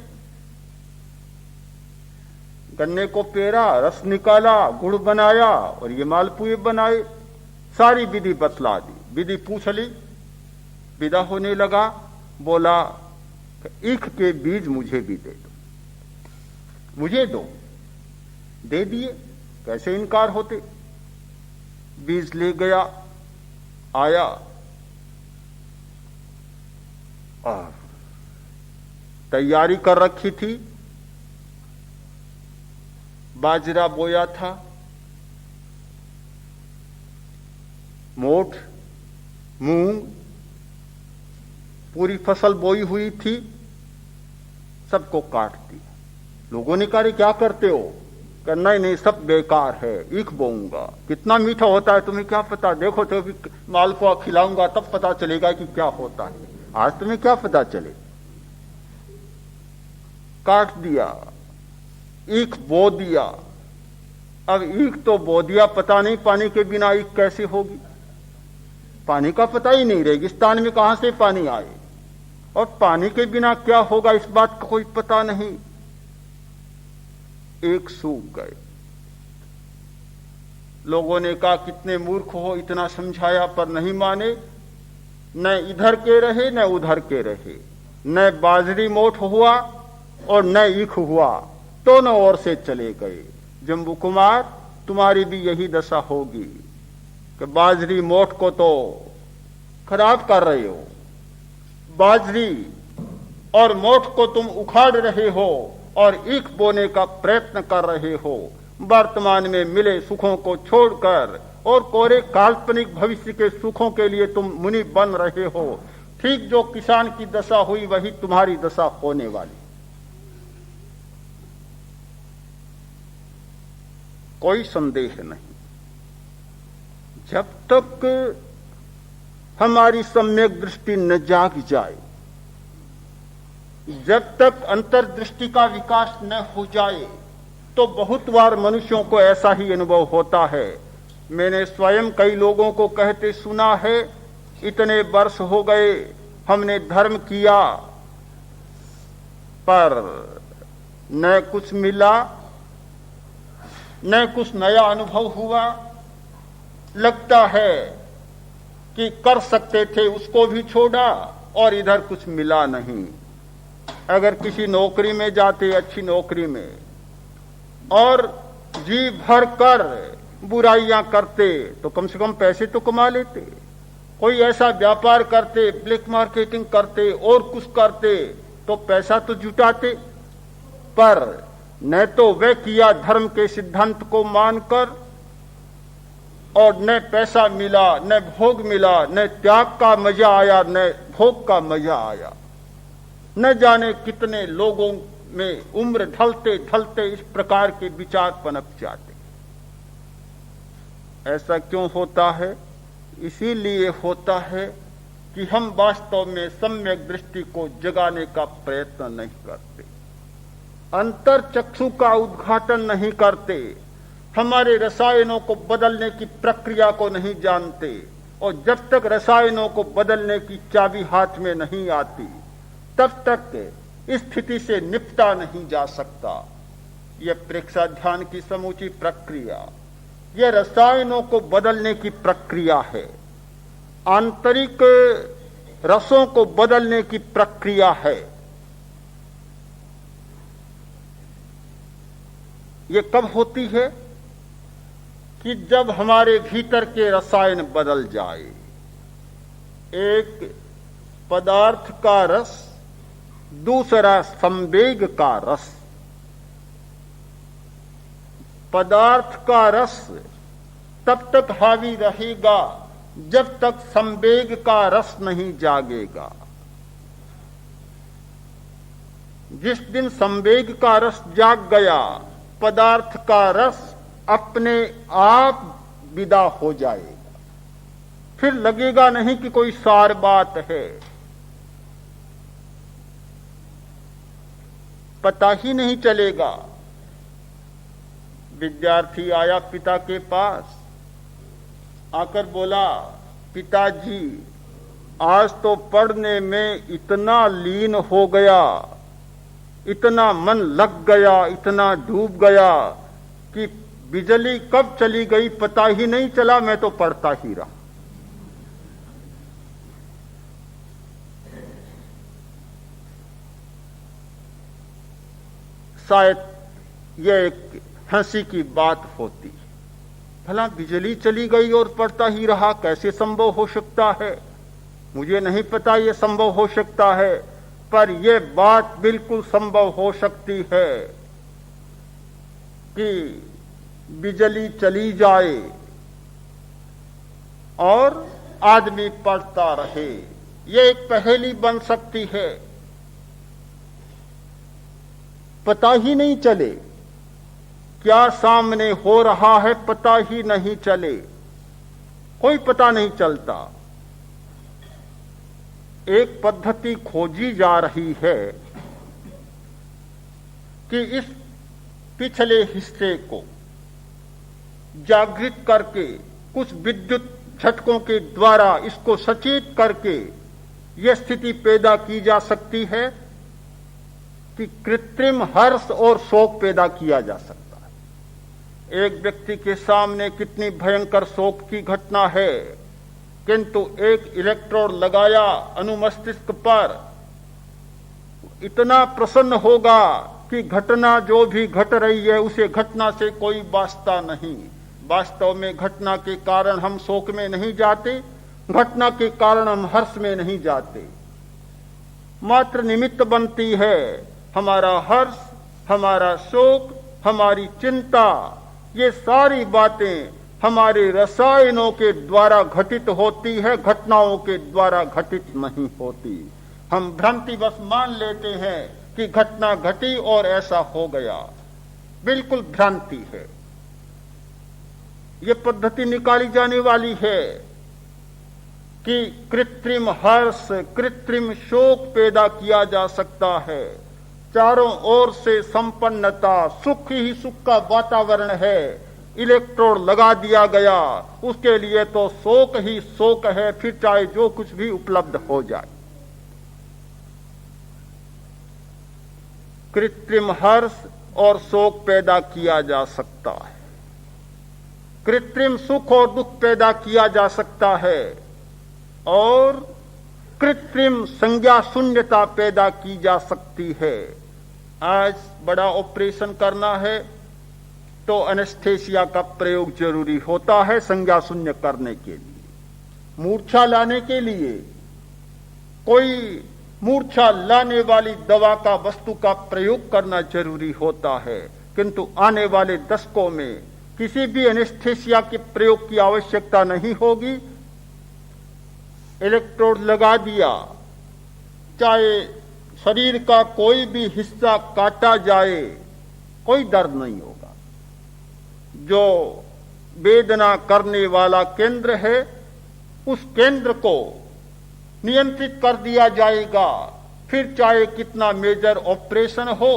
गन्ने को पेरा, रस निकाला, गुड़ बनाया और ये मालपुए बनाए। सारी विधि बतला दी। विधि पूछ ली, विदा होने लगा। बोला ईख के बीज मुझे भी दे दो, मुझे दो। दे दिए, कैसे इनकार होते। बीज ले गया, आया और तैयारी कर रखी थी। बाजरा बोया था, मोठ, मूंग, पूरी फसल बोई हुई थी। सबको काट दिया। लोगों ने कहा क्या करते हो? नहीं नहीं, सब बेकार है, ईख बोऊंगा। कितना मीठा होता है तुम्हें क्या पता? देखो तो अभी मालपुआ खिलाऊंगा तब पता चलेगा कि क्या होता है। आज तुम्हें क्या पता चले? काट दिया, ईख बो दिया। अब ईख तो बो दिया, पता नहीं पानी के बिना ईख कैसे होगी। पानी का पता ही नहीं, रेगिस्तान में कहां से पानी आए, और पानी के बिना क्या होगा इस बात का कोई पता नहीं। एक सूख गए। लोगों ने कहा कितने मूर्ख हो, इतना समझाया पर नहीं माने। न इधर के रहे न उधर के रहे, न बाजरी मोठ हुआ और न ईख हुआ, दोनों ओर से चले गए। जम्बू कुमार, तुम्हारी भी यही दशा होगी कि बाजरी मोठ को तो खराब कर रहे हो, बाजरी और मोठ को तुम उखाड़ रहे हो और ईख बोने का प्रयत्न कर रहे हो। वर्तमान में मिले सुखों को छोड़कर और कोरे काल्पनिक भविष्य के सुखों के लिए तुम मुनि बन रहे हो। ठीक जो किसान की दशा हुई वही तुम्हारी दशा होने वाली। कोई संदेह नहीं। जब तक हमारी सम्यक दृष्टि न जाग जाए, जब तक अंतर्दृष्टि का विकास न हो जाए, तो बहुत बार मनुष्यों को ऐसा ही अनुभव होता है। मैंने स्वयं कई लोगों को कहते सुना है, इतने वर्ष हो गए हमने धर्म किया पर न कुछ मिला, न कुछ नया अनुभव हुआ। लगता है कि कर सकते थे उसको भी छोड़ा और इधर कुछ मिला नहीं। अगर किसी नौकरी में जाते, अच्छी नौकरी में, और जी भर कर बुराइयां करते तो कम से कम पैसे तो कमा लेते। कोई ऐसा व्यापार करते, ब्लैक मार्केटिंग करते और कुछ करते तो पैसा तो जुटाते। पर न तो वह किया धर्म के सिद्धांत को मानकर, और न पैसा मिला, न भोग मिला, न त्याग का मजा आया, न भोग का मजा आया। न जाने कितने लोगों में उम्र ढलते ढलते इस प्रकार के विचार पनप जाते। ऐसा क्यों होता है? इसीलिए होता है कि हम वास्तव में सम्यक दृष्टि को जगाने का प्रयत्न नहीं करते, अंतर चक्षु का उद्घाटन नहीं करते, हमारे रसायनों को बदलने की प्रक्रिया को नहीं जानते। और जब तक रसायनों को बदलने की चाबी हाथ में नहीं आती, तब तक इस स्थिति से निपटा नहीं जा सकता। यह प्रेक्षा ध्यान की समूची प्रक्रिया, यह रसायनों को बदलने की प्रक्रिया है, आंतरिक रसों को बदलने की प्रक्रिया है। यह कब होती है? कि जब हमारे भीतर के रसायन बदल जाए। एक पदार्थ का रस, दूसरा संवेग का रस। पदार्थ का रस तब तक हावी रहेगा जब तक संवेग का रस नहीं जागेगा। जिस दिन संवेग का रस जाग गया, पदार्थ का रस अपने आप विदा हो जाएगा। फिर लगेगा नहीं कि कोई सार बात है, पता ही नहीं चलेगा। विद्यार्थी आया पिता के पास, आकर बोला, पिताजी आज तो पढ़ने में इतना लीन हो गया, इतना मन लग गया, इतना डूब गया कि बिजली कब चली गई पता ही नहीं चला, मैं तो पढ़ता ही रहा। शायद यह एक हंसी की बात होती है। भला बिजली चली गई और पढ़ता ही रहा, कैसे संभव हो सकता है? मुझे नहीं पता यह संभव हो सकता है, पर यह बात बिल्कुल संभव हो सकती है कि बिजली चली जाए और आदमी पढ़ता रहे। यह एक पहेली बन सकती है, पता ही नहीं चले क्या सामने हो रहा है, पता ही नहीं चले, कोई पता नहीं चलता। एक पद्धति खोजी जा रही है कि इस पिछले हिस्से को जागृत करके कुछ विद्युत झटकों के द्वारा इसको सचेत करके यह स्थिति पैदा की जा सकती है कि कृत्रिम हर्ष और शोक पैदा किया जा सकता है। एक व्यक्ति के सामने कितनी भयंकर शोक की घटना है, किंतु एक इलेक्ट्रोड लगाया अनुमस्तिष्क पर, इतना प्रसन्न होगा कि घटना जो भी घट रही है उसे घटना से कोई वास्ता नहीं। वास्तव में घटना के कारण हम शोक में नहीं जाते, घटना के कारण हम हर्ष में नहीं जाते, मात्र निमित्त बनती है। हमारा हर्ष, हमारा शोक, हमारी चिंता, ये सारी बातें हमारे रसायनों के द्वारा घटित होती है, घटनाओं के द्वारा घटित नहीं होती। हम भ्रांतिवश मान लेते हैं कि घटना घटी और ऐसा हो गया, बिल्कुल भ्रांति है। ये पद्धति निकाली जाने वाली है कि कृत्रिम हर्ष, कृत्रिम शोक पैदा किया जा सकता है। चारों ओर से संपन्नता, सुख ही सुख का वातावरण है, इलेक्ट्रोड लगा दिया गया, उसके लिए तो शोक ही शोक है, फिर चाहे जो कुछ भी उपलब्ध हो जाए। कृत्रिम हर्ष और शोक पैदा किया जा सकता है, कृत्रिम सुख और दुख पैदा किया जा सकता है, और कृत्रिम संज्ञा शून्यता पैदा की जा सकती है। आज बड़ा ऑपरेशन करना है तो एनेस्थेसिया का प्रयोग जरूरी होता है संज्ञा शून्य करने के लिए। मूर्छा लाने के लिए कोई मूर्छा लाने वाली दवा का, वस्तु का प्रयोग करना जरूरी होता है, किंतु आने वाले दशकों में किसी भी एनेस्थेसिया के प्रयोग की आवश्यकता नहीं होगी। इलेक्ट्रोड लगा दिया, चाहे शरीर का कोई भी हिस्सा काटा जाए, कोई दर्द नहीं होगा। जो वेदना करने वाला केंद्र है, उस केंद्र को नियंत्रित कर दिया जाएगा। फिर चाहे कितना मेजर ऑपरेशन हो,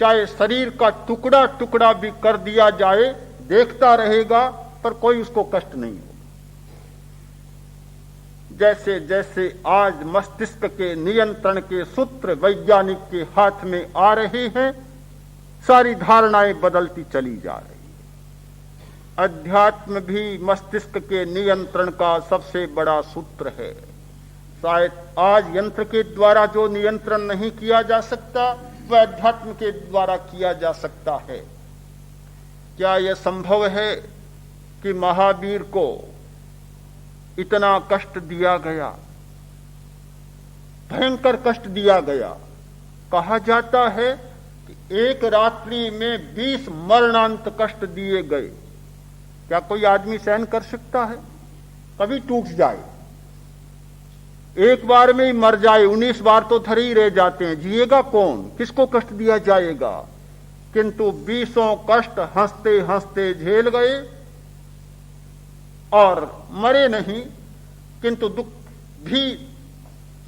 चाहे शरीर का टुकड़ा टुकड़ा भी कर दिया जाए, देखता रहेगा, पर कोई उसको कष्ट नहीं होगा। जैसे जैसे आज मस्तिष्क के नियंत्रण के सूत्र वैज्ञानिक के हाथ में आ रहे हैं, सारी धारणाएं बदलती चली जा रही है। अध्यात्म भी मस्तिष्क के नियंत्रण का सबसे बड़ा सूत्र है। शायद आज यंत्र के द्वारा जो नियंत्रण नहीं किया जा सकता, वह अध्यात्म के द्वारा किया जा सकता है। क्या यह संभव है कि महावीर को इतना कष्ट दिया गया, भयंकर कष्ट दिया गया? कहा जाता है कि एक रात्रि में 20 मरणांत कष्ट दिए गए। क्या कोई आदमी सहन कर सकता है? कभी टूट जाए, एक बार में ही मर जाए, 19 बार तो धरे ही रह जाते हैं, जिएगा कौन? किसको कष्ट दिया जाएगा? किंतु 20 कष्ट हंसते हंसते झेल गए और मरे नहीं, किंतु दुख भी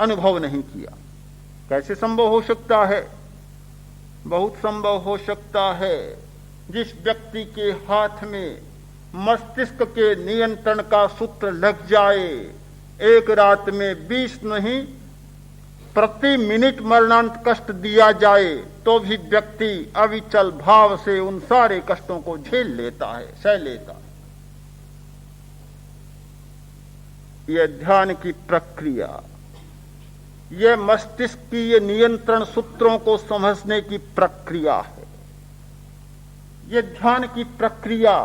अनुभव नहीं किया। कैसे संभव हो सकता है? बहुत संभव हो सकता है जिस व्यक्ति के हाथ में मस्तिष्क के नियंत्रण का सूत्र लग जाए, एक रात में 20 नहीं, प्रति मिनट मरणांत कष्ट दिया जाए तो भी व्यक्ति अविचल भाव से उन सारे कष्टों को झेल लेता है, सह लेता है। यह ध्यान की प्रक्रिया, यह मस्तिष्क की ये नियंत्रण सूत्रों को समझने की प्रक्रिया है। यह ध्यान की प्रक्रिया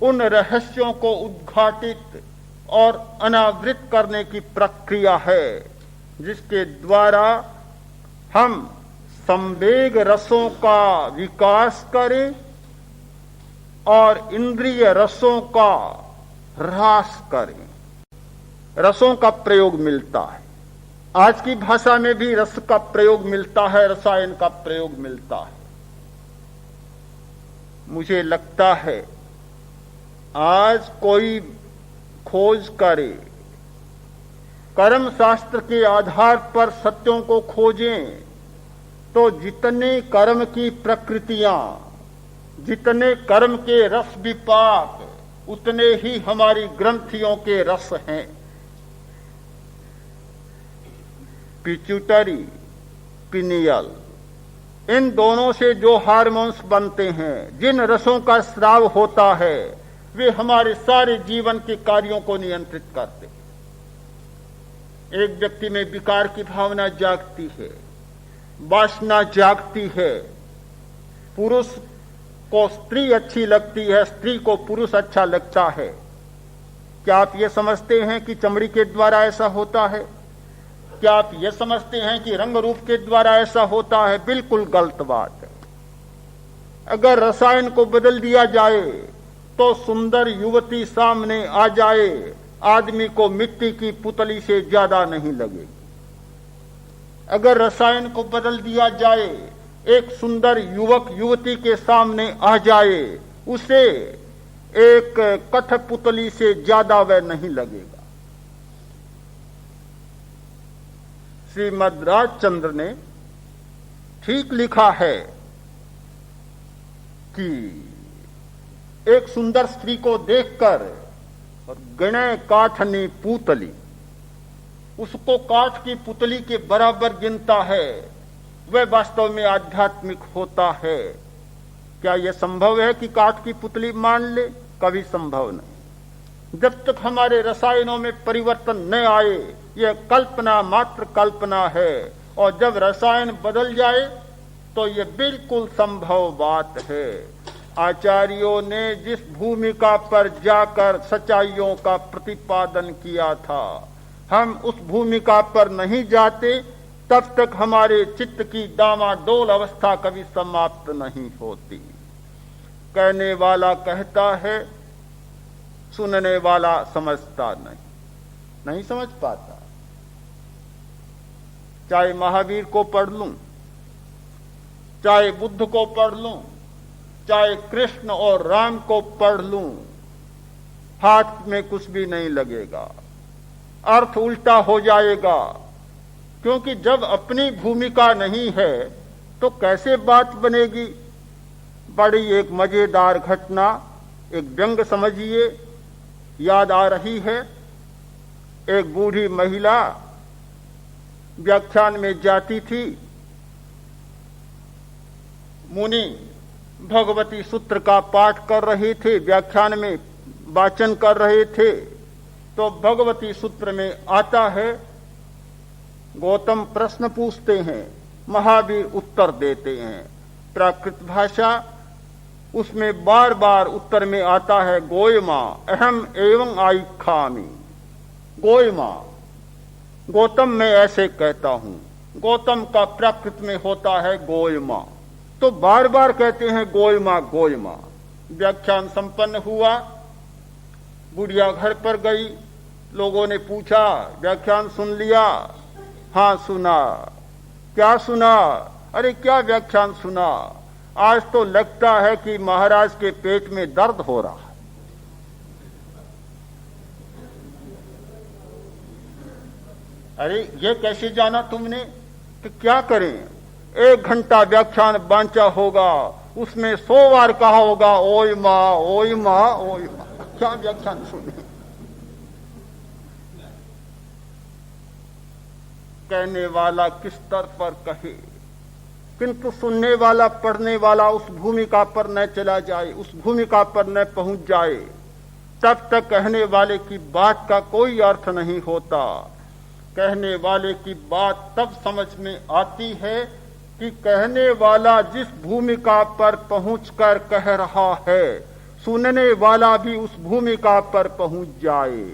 उन रहस्यों को उद्घाटित और अनावृत करने की प्रक्रिया है जिसके द्वारा हम संवेग रसों का विकास करें और इंद्रिय रसों का ह्रास करें। रसों का प्रयोग मिलता है, आज की भाषा में भी रस का प्रयोग मिलता है, रसायन का प्रयोग मिलता है। मुझे लगता है आज कोई खोज करे, कर्म शास्त्र के आधार पर सत्यों को खोजें, तो जितने कर्म की प्रकृतियां, जितने कर्म के रस विपाक, उतने ही हमारी ग्रंथियों के रस हैं। पिट्यूटरी, पिनियल, इन दोनों से जो हार्मोन्स बनते हैं, जिन रसों का स्राव होता है, वे हमारे सारे जीवन के कार्यों को नियंत्रित करते हैं। एक व्यक्ति में विकार की भावना जागती है, वासना जागती है, पुरुष को स्त्री अच्छी लगती है, स्त्री को पुरुष अच्छा लगता है। क्या आप ये समझते हैं कि चमड़ी के द्वारा ऐसा होता है? क्या आप ये समझते हैं कि रंग रूप के द्वारा ऐसा होता है? बिल्कुल गलत बात है। अगर रसायन को बदल दिया जाए तो सुंदर युवती सामने आ जाए, आदमी को मिट्टी की पुतली से ज्यादा नहीं लगेगी। अगर रसायन को बदल दिया जाए, एक सुंदर युवक युवती के सामने आ जाए, उसे एक कठपुतली से ज्यादा वह नहीं लगेगा। श्रीमद राजचंद्र ने ठीक लिखा है कि एक सुंदर स्त्री को देखकर और गणे काठनी पुतली, उसको काठ की पुतली के बराबर गिनता है, वह वास्तव में आध्यात्मिक होता है। क्या यह संभव है कि काठ की पुतली मान ले? कभी संभव नहीं। जब तक हमारे रसायनों में परिवर्तन न आए, यह कल्पना मात्र कल्पना है, और जब रसायन बदल जाए तो यह बिल्कुल संभव बात है। आचार्यों ने जिस भूमिका पर जाकर सच्चाइयों का प्रतिपादन किया था, हम उस भूमिका पर नहीं जाते, तब तक हमारे चित्त की डामाडोल अवस्था कभी समाप्त नहीं होती। कहने वाला कहता है, सुनने वाला समझता नहीं समझ पाता। चाहे महावीर को पढ़ लूं, चाहे बुद्ध को पढ़ लूं, चाहे कृष्ण और राम को पढ़ लूं, हाथ में कुछ भी नहीं लगेगा, अर्थ उल्टा हो जाएगा। क्योंकि जब अपनी भूमिका नहीं है तो कैसे बात बनेगी। बड़ी एक मजेदार घटना, एक व्यंग समझिए, याद आ रही है। एक बूढ़ी महिला व्याख्यान में जाती थी, मुनि भगवती सूत्र का पाठ कर रहे थे, व्याख्यान में वाचन कर रहे थे, तो भगवती सूत्र में आता है, गौतम प्रश्न पूछते हैं, महावीर उत्तर देते हैं। प्राकृत भाषा, उसमें बार बार उत्तर में आता है, गोयमा अहम एवं आइखामी। गोयमा, गौतम मैं ऐसे कहता हूं। गौतम का प्राकृत में होता है गोयमा, तो बार बार कहते हैं गोयमा गोयमा। व्याख्यान संपन्न हुआ, बुढ़िया घर पर गई, लोगों ने पूछा, व्याख्यान सुन लिया? हाँ सुना। क्या सुना? अरे क्या व्याख्यान सुना? आज तो लगता है कि महाराज के पेट में दर्द हो रहा है। अरे ये कैसे जाना तुमने? कि क्या करें, 1 घंटा व्याख्यान बांचा होगा उसमें 100 बार कहा होगा ओय माँ ओय माँ ओय माँ। क्या व्याख्यान सुने। कहने वाला किस स्तर पर कहे, किंतु सुनने वाला पढ़ने वाला उस भूमिका पर न चला जाए, उस भूमिका पर न पहुंच जाए, तब तक कहने वाले की बात का कोई अर्थ नहीं होता। कहने वाले की बात तब समझ में आती है कि कहने वाला जिस भूमिका पर पहुंचकर कह रहा है, सुनने वाला भी उस भूमिका पर पहुंच जाए।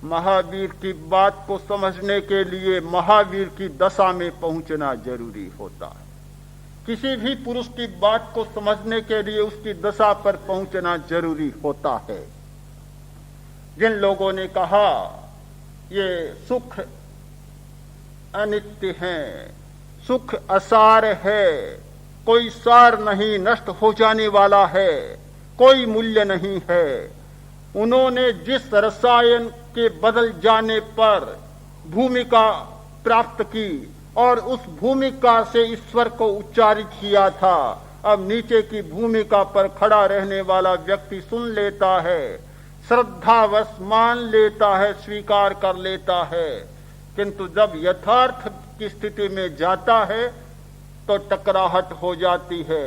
महावीर की बात को समझने के लिए महावीर की दशा में पहुंचना जरूरी होता है। किसी भी पुरुष की बात को समझने के लिए उसकी दशा पर पहुंचना जरूरी होता है। जिन लोगों ने कहा ये सुख अनित्य है, सुख असार है, कोई सार नहीं, नष्ट हो जाने वाला है, कोई मूल्य नहीं है, उन्होंने जिस रसायन के बदल जाने पर भूमिका प्राप्त की और उस भूमिका से ईश्वर को उच्चारित किया था, अब नीचे की भूमिका पर खड़ा रहने वाला व्यक्ति सुन लेता है, श्रद्धावश मान लेता है, स्वीकार कर लेता है, किंतु जब यथार्थ की स्थिति में जाता है तो टकराहट हो जाती है।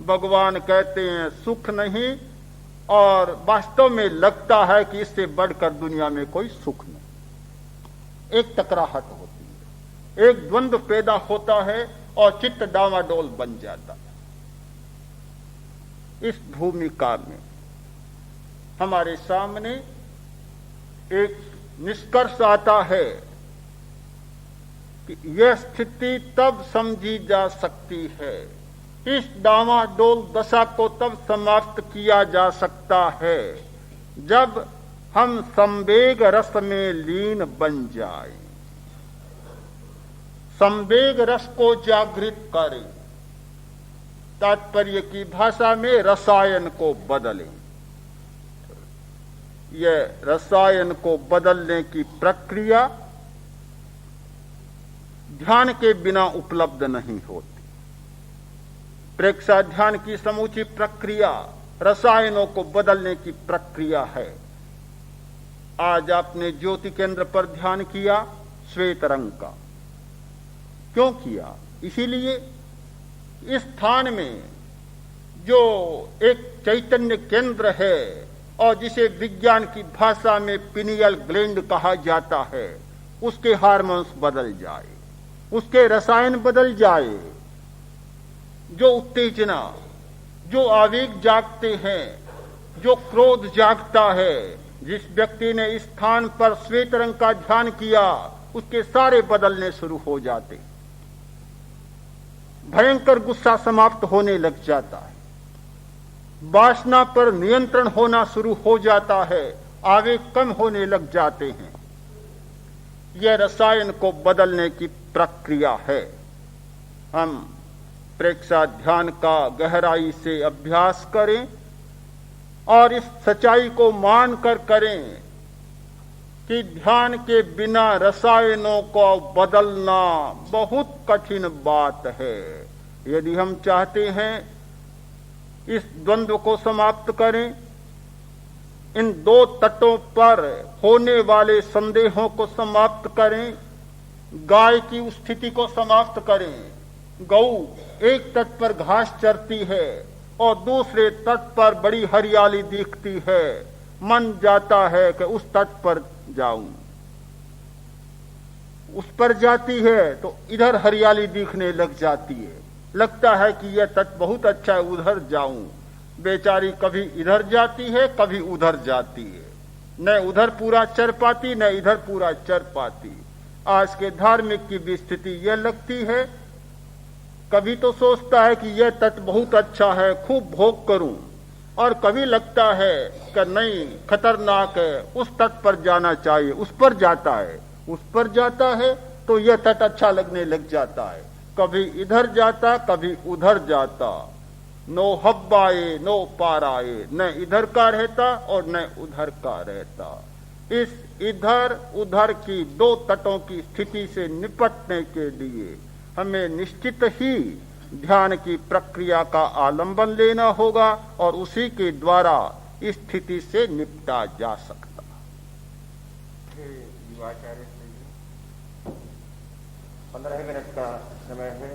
भगवान कहते हैं सुख नहीं, और वास्तव में लगता है कि इससे बढ़कर दुनिया में कोई सुख नहीं। एक टकराहट होती है, एक द्वंद्व पैदा होता है और चित्त डामाडोल बन जाता है। इस भूमिका में हमारे सामने एक निष्कर्ष आता है कि यह स्थिति तब समझी जा सकती है, इस डामाडोल दशा को तब समाप्त किया जा सकता है जब हम संवेग रस में लीन बन जाएं, संवेग रस को जागृत करें, तात्पर्य की भाषा में रसायन को बदलें। यह रसायन को बदलने की प्रक्रिया ध्यान के बिना उपलब्ध नहीं होती। प्रेक्षा ध्यान की समूची प्रक्रिया रसायनों को बदलने की प्रक्रिया है। आज आपने ज्योति केंद्र पर ध्यान किया श्वेत रंग का, क्यों किया? इसीलिए इस स्थान में जो एक चैतन्य केंद्र है और जिसे विज्ञान की भाषा में पिनियल ग्लैंड कहा जाता है, उसके हार्मोन्स बदल जाए, उसके रसायन बदल जाए। जो उत्तेजना, जो आवेग जागते हैं, जो क्रोध जागता है, जिस व्यक्ति ने इस स्थान पर श्वेत रंग का ध्यान किया, उसके सारे बदलने शुरू हो जाते। भयंकर गुस्सा समाप्त होने लग जाता है, वासना पर नियंत्रण होना शुरू हो जाता है, आवेग कम होने लग जाते हैं। यह रसायन को बदलने की प्रक्रिया है। हम प्रेक्षा ध्यान का गहराई से अभ्यास करें और इस सच्चाई को मानकर करें कि ध्यान के बिना रसायनों को बदलना बहुत कठिन बात है। यदि हम चाहते हैं इस द्वंद्व को समाप्त करें, इन दो तटों पर होने वाले संदेहों को समाप्त करें, गाय की स्थिति को समाप्त करें। गऊ एक तट पर घास चरती है और दूसरे तट पर बड़ी हरियाली दिखती है, मन जाता है कि उस तट पर जाऊं। उस पर जाती है तो इधर हरियाली दिखने लग जाती है, लगता है कि यह तट बहुत अच्छा है, उधर जाऊं। बेचारी कभी इधर जाती है, कभी उधर जाती है, न उधर पूरा चर पाती न इधर पूरा चर पाती। आज के धार्मिक की भी स्थिति यह लगती है, कभी तो सोचता है कि यह तट बहुत अच्छा है, खूब भोग करूं, और कभी लगता है कि नहीं, खतरनाक है, उस तट पर जाना चाहिए, उस पर जाता है। उस पर जाता है तो यह तट अच्छा लगने लग जाता है, कभी इधर जाता कभी उधर जाता। नो हब्बाए नो पाराए, न इधर का रहता और न उधर का रहता। इस इधर उधर की दो तटों की स्थिति से निपटने के लिए हमें निश्चित ही ध्यान की प्रक्रिया का आलंबन लेना होगा और उसी के द्वारा स्थिति से निपटा जा सकता। युवाचार्य 15 मिनट का समय है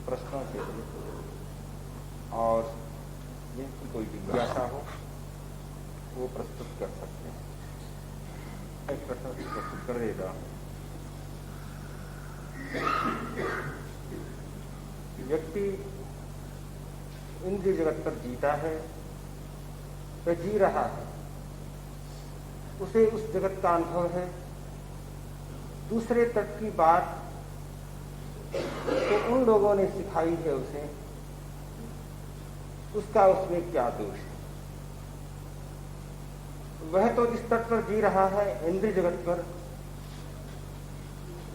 प्रश्नों के लिए, और जिनकी कोई जिज्ञासा हो वो प्रस्तुत कर सकते हैं। एक प्रश्न प्रस्तुत कर देता हूँ। व्यक्ति इंद्रिय जगत पर जीता है, वह जी रहा है, उसे उस जगत का अनुभव है। दूसरे तक की बात तो उन लोगों ने सिखाई है उसे, उसका उसमें क्या दोष है? वह तो जिस तट पर जी रहा है इंद्रिय जगत पर,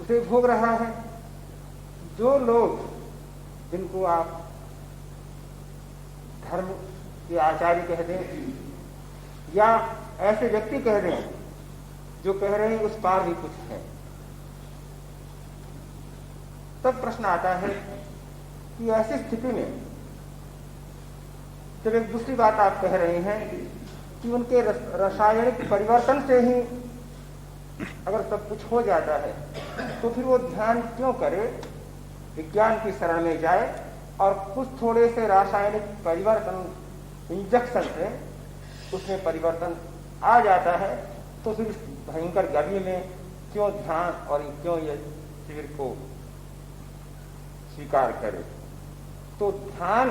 उसे भोग रहा है। जो लोग जिनको आप धर्म के आचार्य कह दें या ऐसे व्यक्ति कह दें जो कह रहे हैं उस पार भी कुछ है, तब प्रश्न आता है कि ऐसी स्थिति में जब एक दूसरी बात आप कह रहे हैं कि उनके रासायनिक परिवर्तन से ही अगर सब कुछ हो जाता है, तो फिर वो ध्यान क्यों करे, विज्ञान की शरण में जाए और कुछ थोड़े से रासायनिक परिवर्तन इंजेक्शन से उसमें परिवर्तन आ जाता है, तो फिर इस भयंकर गर्मी में क्यों ध्यान और क्यों ये शिविर को स्वीकार करे? तो ध्यान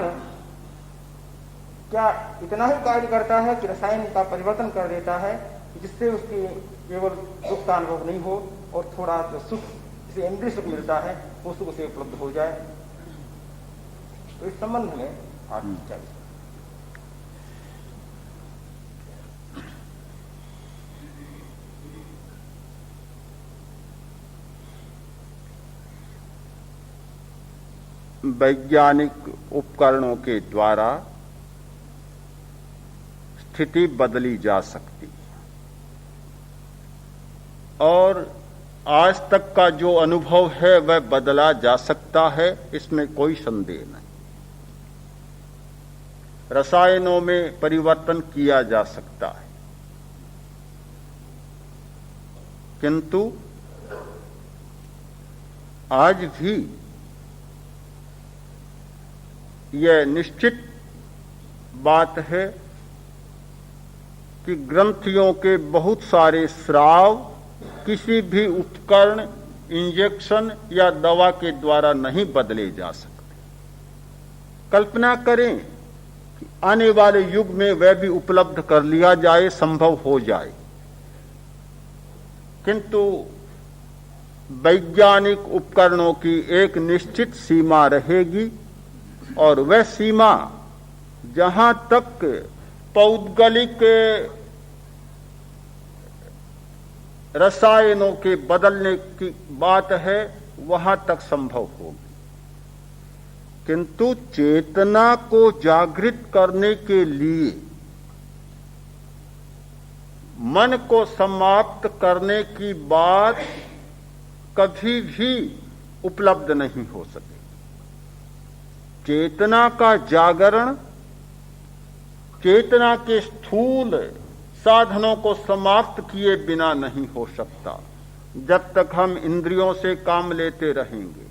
क्या इतना ही कार्य करता है कि रसायन का परिवर्तन कर देता है जिससे उसकी केवल दुख का अनुभव नहीं हो और थोड़ा जो सुख, जिसे इंद्रिय सुख मिलता है, वो सुख उसे उपलब्ध हो जाए? तो इस संबंध में आप क्या विचार? वैज्ञानिक उपकरणों के द्वारा स्थिति बदली जा सकती और आज तक का जो अनुभव है वह बदला जा सकता है, इसमें कोई संदेह नहीं। रसायनों में परिवर्तन किया जा सकता है, किंतु आज भी यह निश्चित बात है कि ग्रंथियों के बहुत सारे स्राव किसी भी उपकरण, इंजेक्शन या दवा के द्वारा नहीं बदले जा सकते। कल्पना करें कि आने वाले युग में वह भी उपलब्ध कर लिया जाए, संभव हो जाए, किंतु वैज्ञानिक उपकरणों की एक निश्चित सीमा रहेगी और वह सीमा जहां तक पौद्गलिक रसायनों के बदलने की बात है वहां तक संभव होगी, किंतु चेतना को जागृत करने के लिए, मन को समाप्त करने की बात कभी भी उपलब्ध नहीं हो सके। चेतना का जागरण चेतना के स्थूल साधनों को समाप्त किए बिना नहीं हो सकता। जब तक हम इंद्रियों से काम लेते रहेंगे,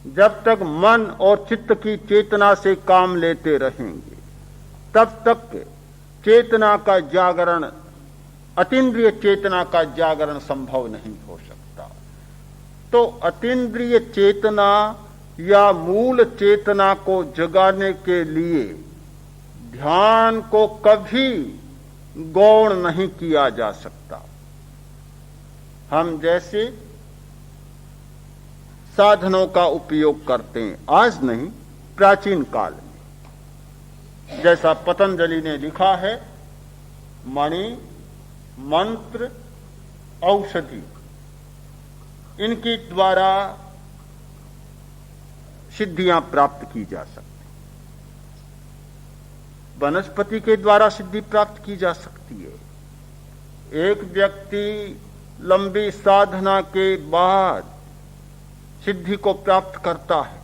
जब तक मन और चित्त की चेतना से काम लेते रहेंगे, तब तक चेतना का जागरण, अतीन्द्रिय चेतना का जागरण संभव नहीं हो सकता। तो अतीन्द्रिय चेतना या मूल चेतना को जगाने के लिए ध्यान को कभी गौण नहीं किया जा सकता। हम जैसे साधनों का उपयोग करते हैं, आज नहीं, प्राचीन काल में, जैसा पतंजलि ने लिखा है, मणि, मंत्र, औषधि, इनके द्वारा सिद्धियां प्राप्त की जा सकती। वनस्पति के द्वारा सिद्धि प्राप्त की जा सकती है। एक व्यक्ति लंबी साधना के बाद सिद्धि को प्राप्त करता है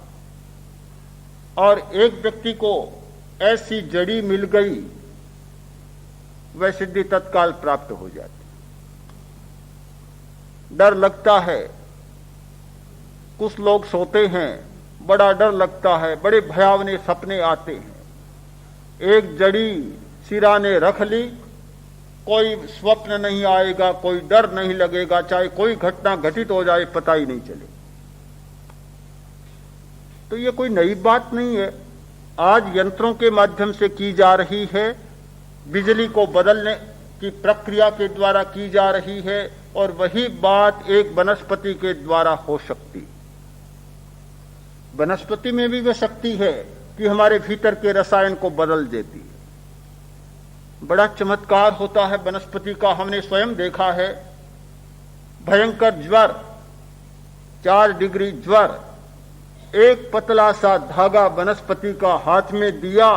और एक व्यक्ति को ऐसी जड़ी मिल गई, वह सिद्धि तत्काल प्राप्त हो जाती। डर लगता है, कुछ लोग सोते हैं, बड़ा डर लगता है, बड़े भयावने सपने आते हैं। एक जड़ी सिराने रख ली, कोई स्वप्न नहीं आएगा, कोई डर नहीं लगेगा, चाहे कोई घटना घटित हो जाए पता ही नहीं चले। तो ये कोई नई बात नहीं है, आज यंत्रों के माध्यम से की जा रही है, बिजली को बदलने की प्रक्रिया के द्वारा की जा रही है, और वही बात एक वनस्पति के द्वारा हो सकती। वनस्पति में भी वह शक्ति है कि हमारे भीतर के रसायन को बदल देती है। बड़ा चमत्कार होता है वनस्पति का, हमने स्वयं देखा है। भयंकर ज्वर, 4 डिग्री ज्वर, एक पतला सा धागा वनस्पति का हाथ में दिया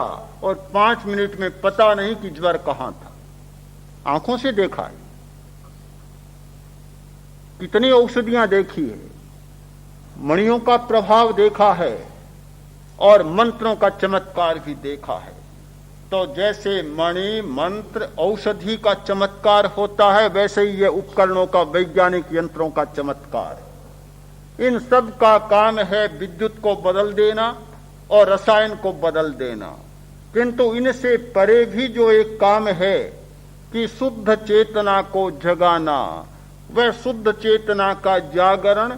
और 5 मिनट में पता नहीं कि ज्वर कहां था। आंखों से देखा है, कितनी औषधियां देखी है, मणियों का प्रभाव देखा है और मंत्रों का चमत्कार भी देखा है। तो जैसे मणि, मंत्र, औषधि का चमत्कार होता है, वैसे ही ये उपकरणों का, वैज्ञानिक यंत्रों का चमत्कार है। इन सब का काम है विद्युत को बदल देना और रसायन को बदल देना। किंतु इनसे परे भी जो एक काम है कि शुद्ध चेतना को जगाना, वह शुद्ध चेतना का जागरण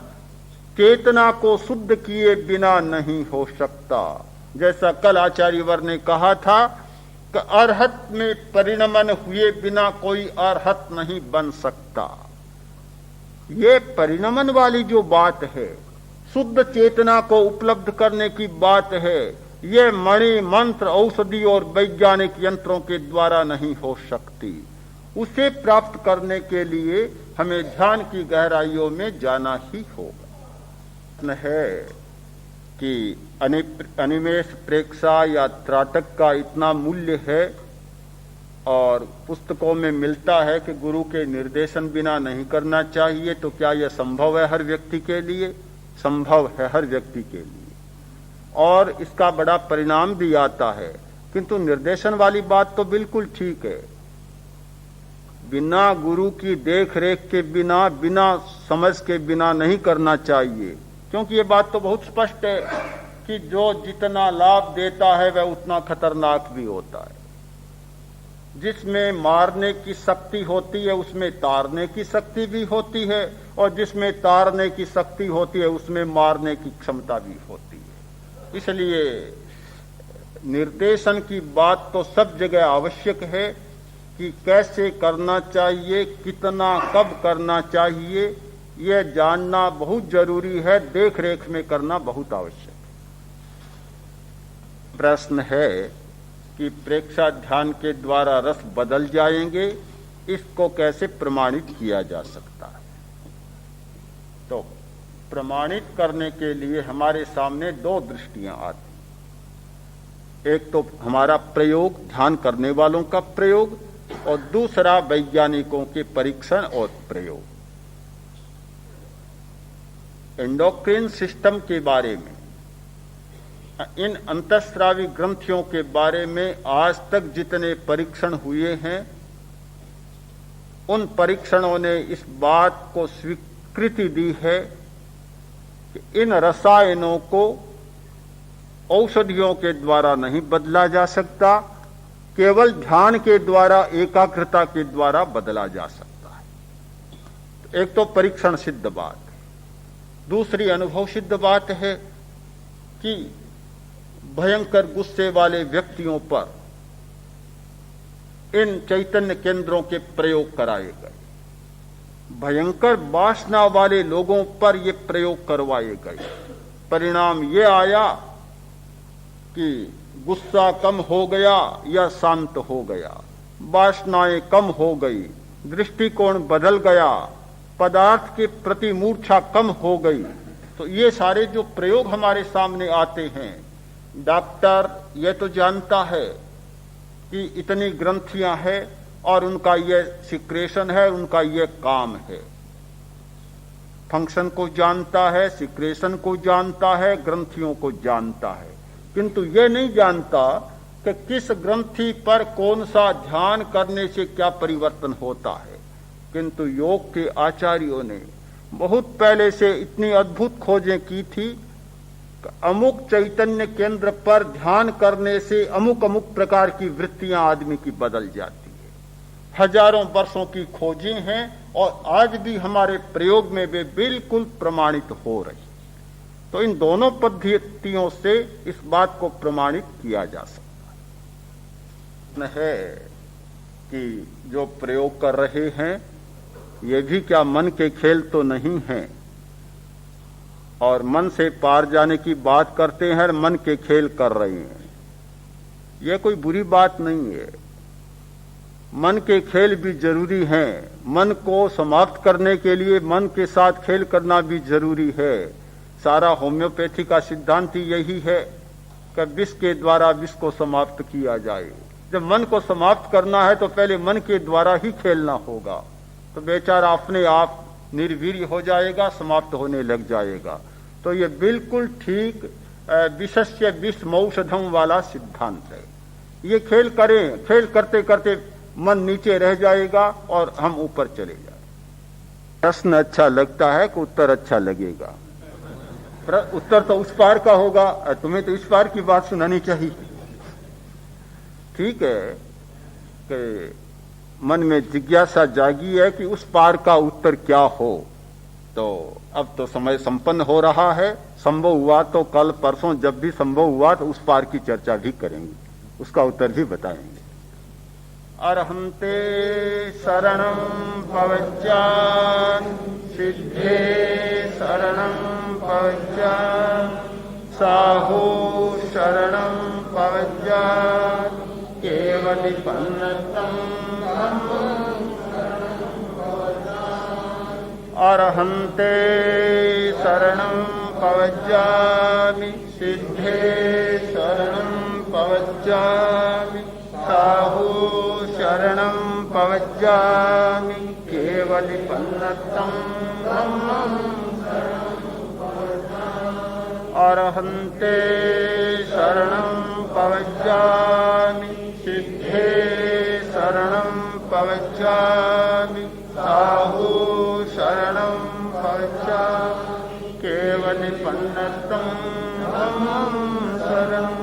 चेतना को शुद्ध किए बिना नहीं हो सकता। जैसा कल आचार्यवर ने कहा था कि अरहत में परिणमन हुए बिना कोई अरहत नहीं बन सकता। ये परिणमन वाली जो बात है, शुद्ध चेतना को उपलब्ध करने की बात है, ये मणि, मंत्र, औषधि और वैज्ञानिक यंत्रों के द्वारा नहीं हो सकती। उसे प्राप्त करने के लिए हमें ध्यान की गहराइयों में जाना ही होगा। है कि अनिमेष प्रेक्षा या त्राटक का इतना मूल्य है और पुस्तकों में मिलता है कि गुरु के निर्देशन बिना नहीं करना चाहिए, तो क्या यह संभव है हर व्यक्ति के लिए? संभव है हर व्यक्ति के लिए, और इसका बड़ा परिणाम भी आता है। किंतु निर्देशन वाली बात तो बिल्कुल ठीक है, बिना गुरु की देख रेख के बिना, बिना समझ के बिना नहीं करना चाहिए। क्योंकि ये बात तो बहुत स्पष्ट है कि जो जितना लाभ देता है वह उतना खतरनाक भी होता है। जिसमें मारने की शक्ति होती है उसमें तारने की शक्ति भी होती है, और जिसमें तारने की शक्ति होती है उसमें मारने की क्षमता भी होती है। इसलिए निर्देशन की बात तो सब जगह आवश्यक है कि कैसे करना चाहिए, कितना, कब करना चाहिए, यह जानना बहुत जरूरी है। देख रेख में करना बहुत आवश्यक है। प्रश्न है कि प्रेक्षा ध्यान के द्वारा रस बदल जाएंगे, इसको कैसे प्रमाणित किया जा सकता है? तो प्रमाणित करने के लिए हमारे सामने 2 दृष्टियां आती। एक तो हमारा प्रयोग, ध्यान करने वालों का प्रयोग, और दूसरा वैज्ञानिकों के परीक्षण और प्रयोग। एंडोक्राइन सिस्टम के बारे में, इन अंतःस्रावी ग्रंथियों के बारे में आज तक जितने परीक्षण हुए हैं, उन परीक्षणों ने इस बात को स्वीकृति दी है कि इन रसायनों को औषधियों के द्वारा नहीं बदला जा सकता, केवल ध्यान के द्वारा, एकाग्रता के द्वारा बदला जा सकता है। एक तो परीक्षण सिद्ध बात, दूसरी अनुभव सिद्ध बात है कि भयंकर गुस्से वाले व्यक्तियों पर इन चैतन्य केंद्रों के प्रयोग कराए गए, भयंकर वासना वाले लोगों पर ये प्रयोग करवाए गए। परिणाम ये आया कि गुस्सा कम हो गया या शांत हो गया, वासनाएं कम हो गई, दृष्टिकोण बदल गया, पदार्थ के प्रति मूर्छा कम हो गई। तो ये सारे जो प्रयोग हमारे सामने आते हैं, डॉक्टर ये तो जानता है कि इतनी ग्रंथियां हैं और उनका ये सिक्रेशन है, उनका ये काम है, फंक्शन को जानता है, सिक्रेशन को जानता है, ग्रंथियों को जानता है, किंतु ये नहीं जानता कि किस ग्रंथि पर कौन सा ध्यान करने से क्या परिवर्तन होता है। किंतु योग के आचार्यों ने बहुत पहले से इतनी अद्भुत खोजें की थी कि अमुक चैतन्य केंद्र पर ध्यान करने से अमुक अमुक प्रकार की वृत्तियां आदमी की बदल जाती है। हजारों वर्षों की खोजें हैं और आज भी हमारे प्रयोग में वे बिल्कुल प्रमाणित हो रही। तो इन दोनों पद्धतियों से इस बात को प्रमाणित किया जा सकता है कि जो प्रयोग कर रहे हैं ये भी क्या मन के खेल तो नहीं हैं, और मन से पार जाने की बात करते हैं, मन के खेल कर रहे हैं। ये कोई बुरी बात नहीं है। मन के खेल भी जरूरी हैं। मन को समाप्त करने के लिए मन के साथ खेल करना भी जरूरी है। सारा होम्योपैथी का सिद्धांत ही यही है कि विष के द्वारा विष को समाप्त किया जाए। जब मन को समाप्त करना है तो पहले मन के द्वारा ही खेलना होगा, तो बेचारा अपने आप निर्वीर्य हो जाएगा, समाप्त होने लग जाएगा। तो ये बिल्कुल ठीक विषस्य विषमौषधम वाला सिद्धांत है। ये खेल करें, खेल करते करते मन नीचे रह जाएगा और हम ऊपर चले जाएंगे। प्रश्न अच्छा लगता है कि उत्तर अच्छा लगेगा? उत्तर तो उस पार का होगा, तुम्हें तो इस पार की बात सुनानी चाहिए। ठीक है कि मन में जिज्ञासा जागी है कि उस पार का उत्तर क्या हो। तो अब तो समय संपन्न हो रहा है। संभव हुआ तो कल परसों जब भी संभव हुआ तो उस पार की चर्चा भी करेंगे, उसका उत्तर भी बताएंगे। अरहंते शरणं पवज्जान सिद्धे शरणं पवज्जान साहो शरणं पवज्जान केवलिपन्नतं अरहंते शरणं पवज्जामि सिद्धे शरणं पवज्जामि साहो शरणं पवज्जामि केवलिपन्नतं अरहंते शरणं पवज्जामि सिद्धे शरणं पवज्जामि साहो शरणं पवज्जामि केवलिपन्नतं शरणं